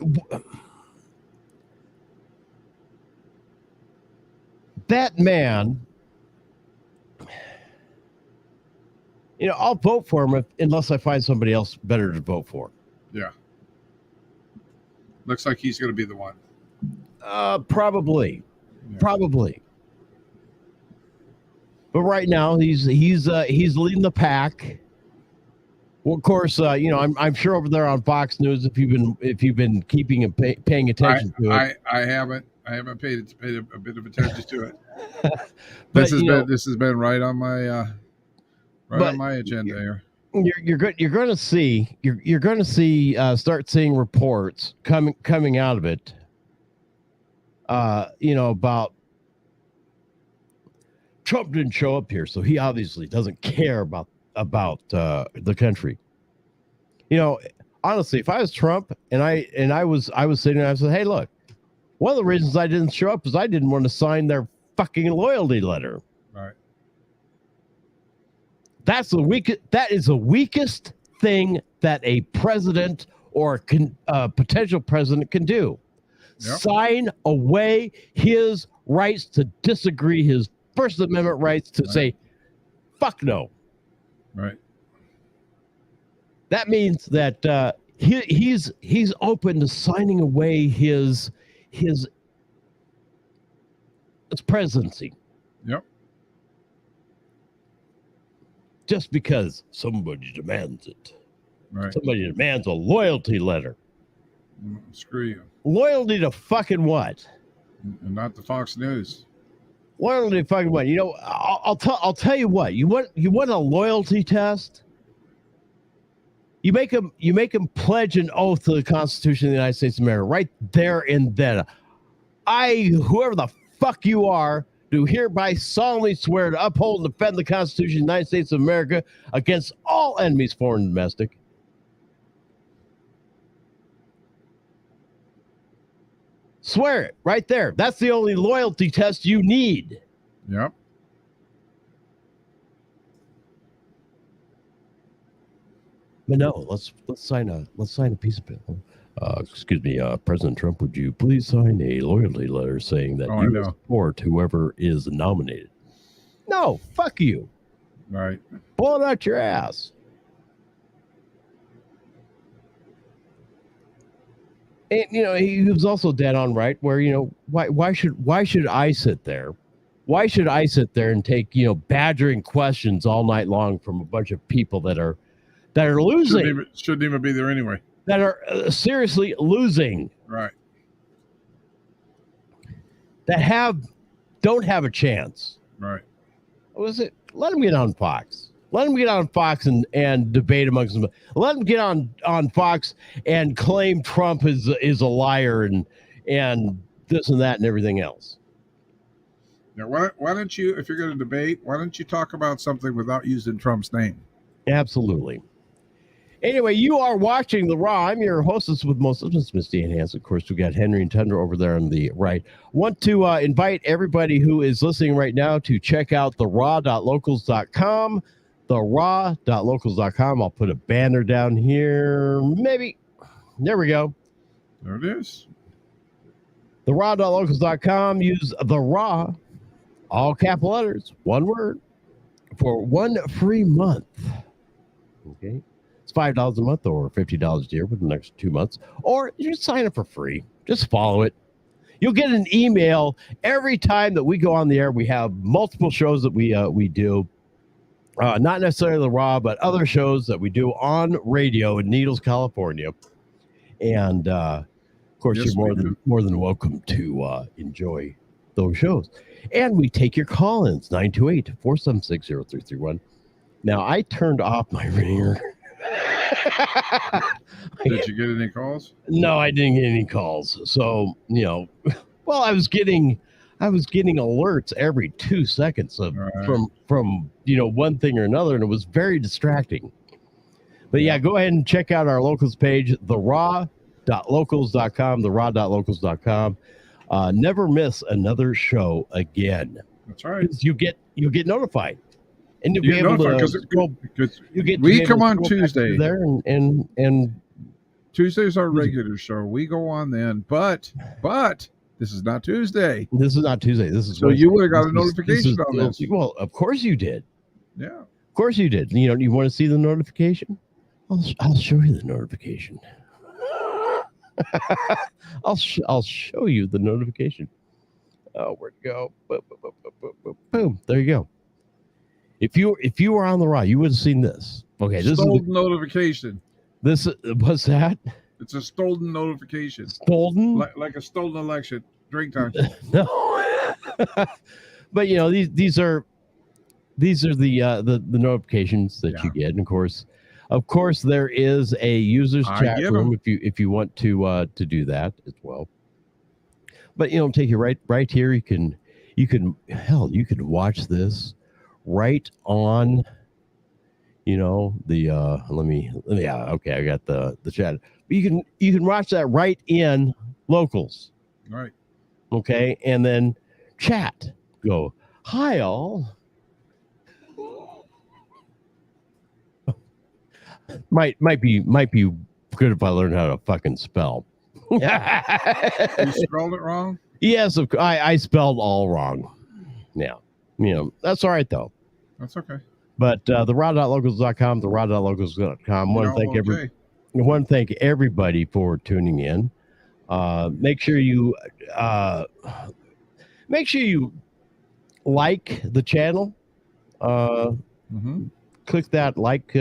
That man, you know, I'll vote for him unless I find somebody else better to vote for. Yeah. Looks like he's going to be the one. Probably. Yeah. Probably. But right now he's leading the pack. Well, of course, you know, I'm sure over there on Fox News, if you've been keeping and paying attention to it. I haven't paid a bit of attention to it. This has been right on my on my agenda here. You're going to see start seeing reports coming out of it. You know, about Trump didn't show up here, so he obviously doesn't care about the country. You know, honestly, if I was Trump and I was sitting there, I said, hey, look, one of the reasons I didn't show up is I didn't want to sign their fucking loyalty letter. Right. That is the weakest thing that a president or a potential president can do. Yep. Sign away his rights to disagree, his First Amendment rights to say, fuck no. Right. That means that he's open to signing away his presidency. Yep. Just because somebody demands it. Right. Somebody demands a loyalty letter. Screw you. Loyalty to fucking what? And not the Fox News. Loyalty to fucking what? You know, I'll tell you what. You want a loyalty test? You make them pledge an oath to the Constitution of the United States of America right there and then. Whoever the fuck you are, do hereby solemnly swear to uphold and defend the Constitution of the United States of America against all enemies, foreign and domestic. Swear it right there. That's the only loyalty test you need. Yep. But no, let's sign a piece of paper. Excuse me, President Trump, would you please sign a loyalty letter saying that you support whoever is nominated? No, fuck you. Right. Blow it out your ass. And you know, he was also dead on right where, you know, why should I sit there? Why should I sit there and take, you know, badgering questions all night long from a bunch of people that are losing? Shouldn't even be there anyway. That are seriously losing. Right. That don't have a chance. Right. What was it? Let them get on Fox. Let them get on Fox and debate amongst them. Let them get on Fox and claim Trump is a liar and this and that and everything else. Now, why don't you, if you're going to debate, why don't you talk about something without using Trump's name? Absolutely. Anyway, you are watching The Raw. I'm your hostess with most of this, Miss Dan Hansen. Of course, we got Henry and Tundra over there on the right. Want to invite everybody who is listening right now to check out theraw.locals.com. Theraw.locals.com. I'll put a banner down here. Maybe. There we go. There it is. Theraw.locals.com. Use The Raw, all capital letters, one word, for 1 free month. Okay. It's $5 a month or $50 a year for the next 2 months. Or you just sign up for free. Just follow it. You'll get an email every time that we go on the air. We have multiple shows that we do. Not necessarily The Raw, but other shows that we do on radio in Needles, California. And, of course, yes, you're more than welcome to enjoy those shows. And we take your call-ins, 928-476-0331. Now, I turned off my ringer. Did you get any calls? No, I didn't get any calls. So, you know, well, I was getting alerts every 2 seconds from you know, one thing or another, and it was very distracting. But yeah, go ahead and check out our locals page, The Raw. raw.locals.com, theraw.locals.com. Never miss another show again. That's right. You get notified. And you'll be able because we come on Tuesday there and Tuesday's our regular show. We go on then, but this is not Tuesday. This is not Tuesday. This is so Wednesday. You would have got a notification on this. Well, of course you did. Yeah, of course you did. You know, you want to see the notification? I'll show you the notification. I'll show you the notification. Oh, where'd it go? Boom, boom, boom, boom, boom, boom. There you go. If you were on the Raw, you would have seen this. Okay, this stolen is notification. This what's that? It's a stolen notification. Stolen, like a stolen election. Drink time. No, but you know these are the notifications that you get, and of course there is a users chat room if you want to do that as well. But you know, take you right here. You can watch this right on, you know, the okay, I got the chat. But you can watch that right in Locals. All right. Okay, and then chat. Go, hi all. Might be good if I learned how to fucking spell. You spelled it wrong? Yes, I spelled all wrong. Yeah. You know, that's all right though. That's okay. But the raw.locals.com, the raw.locals.com. I want to thank everybody for tuning in. Make sure you like the channel. Click that like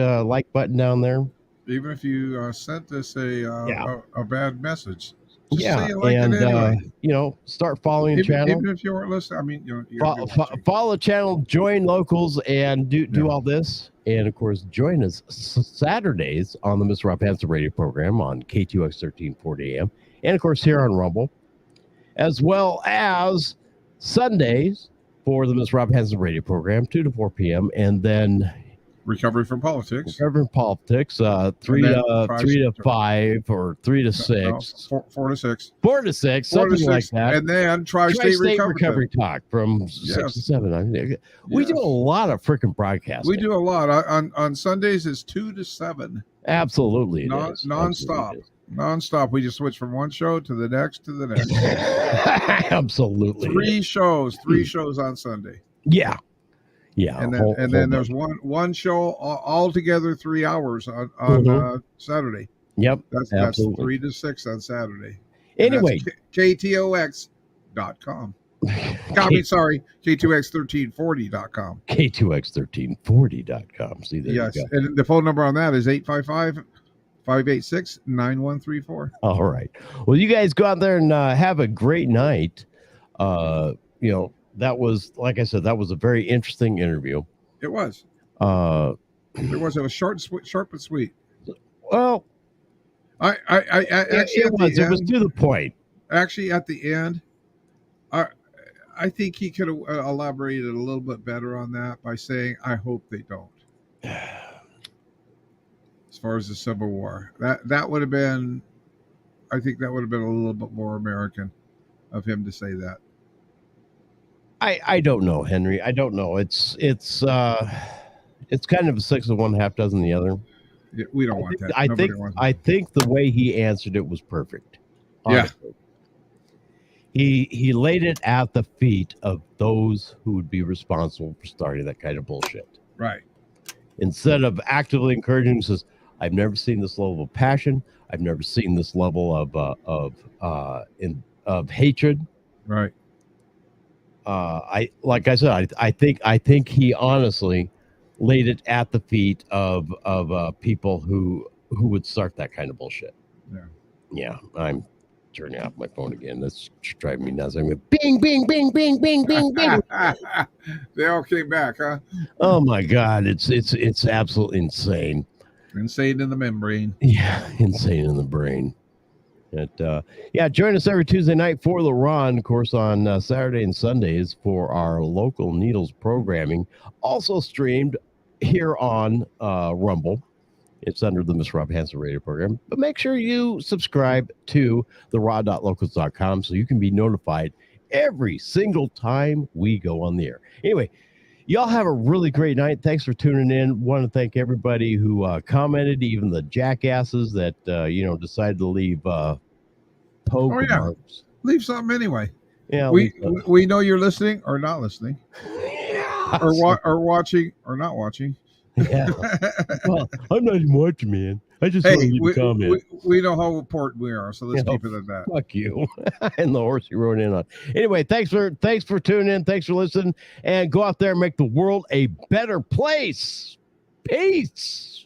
button down there. Even if you sent us a bad message. Just yeah, say you like and it anyway. You know, start following the channel. Even if you weren't listening, I mean, you're follow the channel, join Locals, and do all this. And of course, join us Saturdays on the Mr. Rob Hansen radio program on K2X 1340 AM, and of course here on Rumble, as well as Sundays for the Mr. Rob Hansen radio program, 2 to 4 p.m. and then Recovery from Politics. 3 to 5 or 3 to 6. 4 to 6. 4 to 6, something like that. And then Tri-State Recovery Talk from 6 to 7. I mean, we do a lot of freaking broadcasting. We do a lot. On Sundays, it's 2 to 7. Absolutely. Non-stop. Non-stop. We just switch from one show to the next to the next. Absolutely. 3 shows on Sunday. Yeah. Yeah, and then there's one show altogether 3 hours on Saturday. Yep, that's 3 to 6 on Saturday. Anyway, KTOX.com. K2X1340.com. K2X1340.com. See there. Yes, and the phone number on that is 855-586-9134. All right. Well, you guys go out there and have a great night. You know. That was, like I said, that was a very interesting interview. It was. It was short but sweet. Well, it was to the point. Actually, at the end, I think he could have elaborated a little bit better on that by saying, "I hope they don't." As far as the Civil War, that would have been, I think that would have been a little bit more American of him to say that. I don't know, Henry. I don't know. It's kind of 6 of one, half dozen the other. Yeah, we don't want that. I think the way he answered it was perfect. Honestly. Yeah. He laid it at the feet of those who would be responsible for starting that kind of bullshit. Right. Instead of actively encouraging, he says, "I've never seen this level of passion. I've never seen this level of hatred." Right. I think he honestly laid it at the feet of people who would start that kind of bullshit. Yeah. I'm turning off my phone again. That's driving me nuts. I'm going bing, bing, bing, bing, bing, bing, bing. They all came back, huh? Oh my God, it's absolutely insane. Insane in the membrane. Yeah, insane in the brain. Join us every Tuesday night for the Raw, and of course on Saturday and Sundays for our local Needles programming. Also streamed here on Rumble, It's under the Miss Rob Hansen radio program. But make sure you subscribe to the raw.locals.com so you can be notified every single time we go on the air. Anyway, y'all have a really great night. Thanks for tuning in. Want to thank everybody who commented, even the jackasses that, decided to leave poke marks. Leave something anyway. Yeah, we know you're listening or not listening, or watching or not watching. Yeah. Well, I'm not even watching, man. I just want to leave a comment. We know how important we are, so let's keep it at that. Fuck you and the horse you rode in on. Anyway, thanks for tuning in. Thanks for listening, and go out there and make the world a better place. Peace.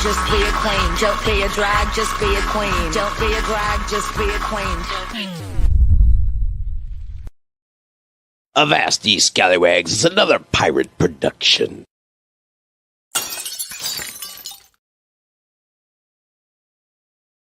Just be a queen. Don't be a drag, just be a queen. Don't be a drag, just be a queen. Avast ye scallywags, it's another pirate production.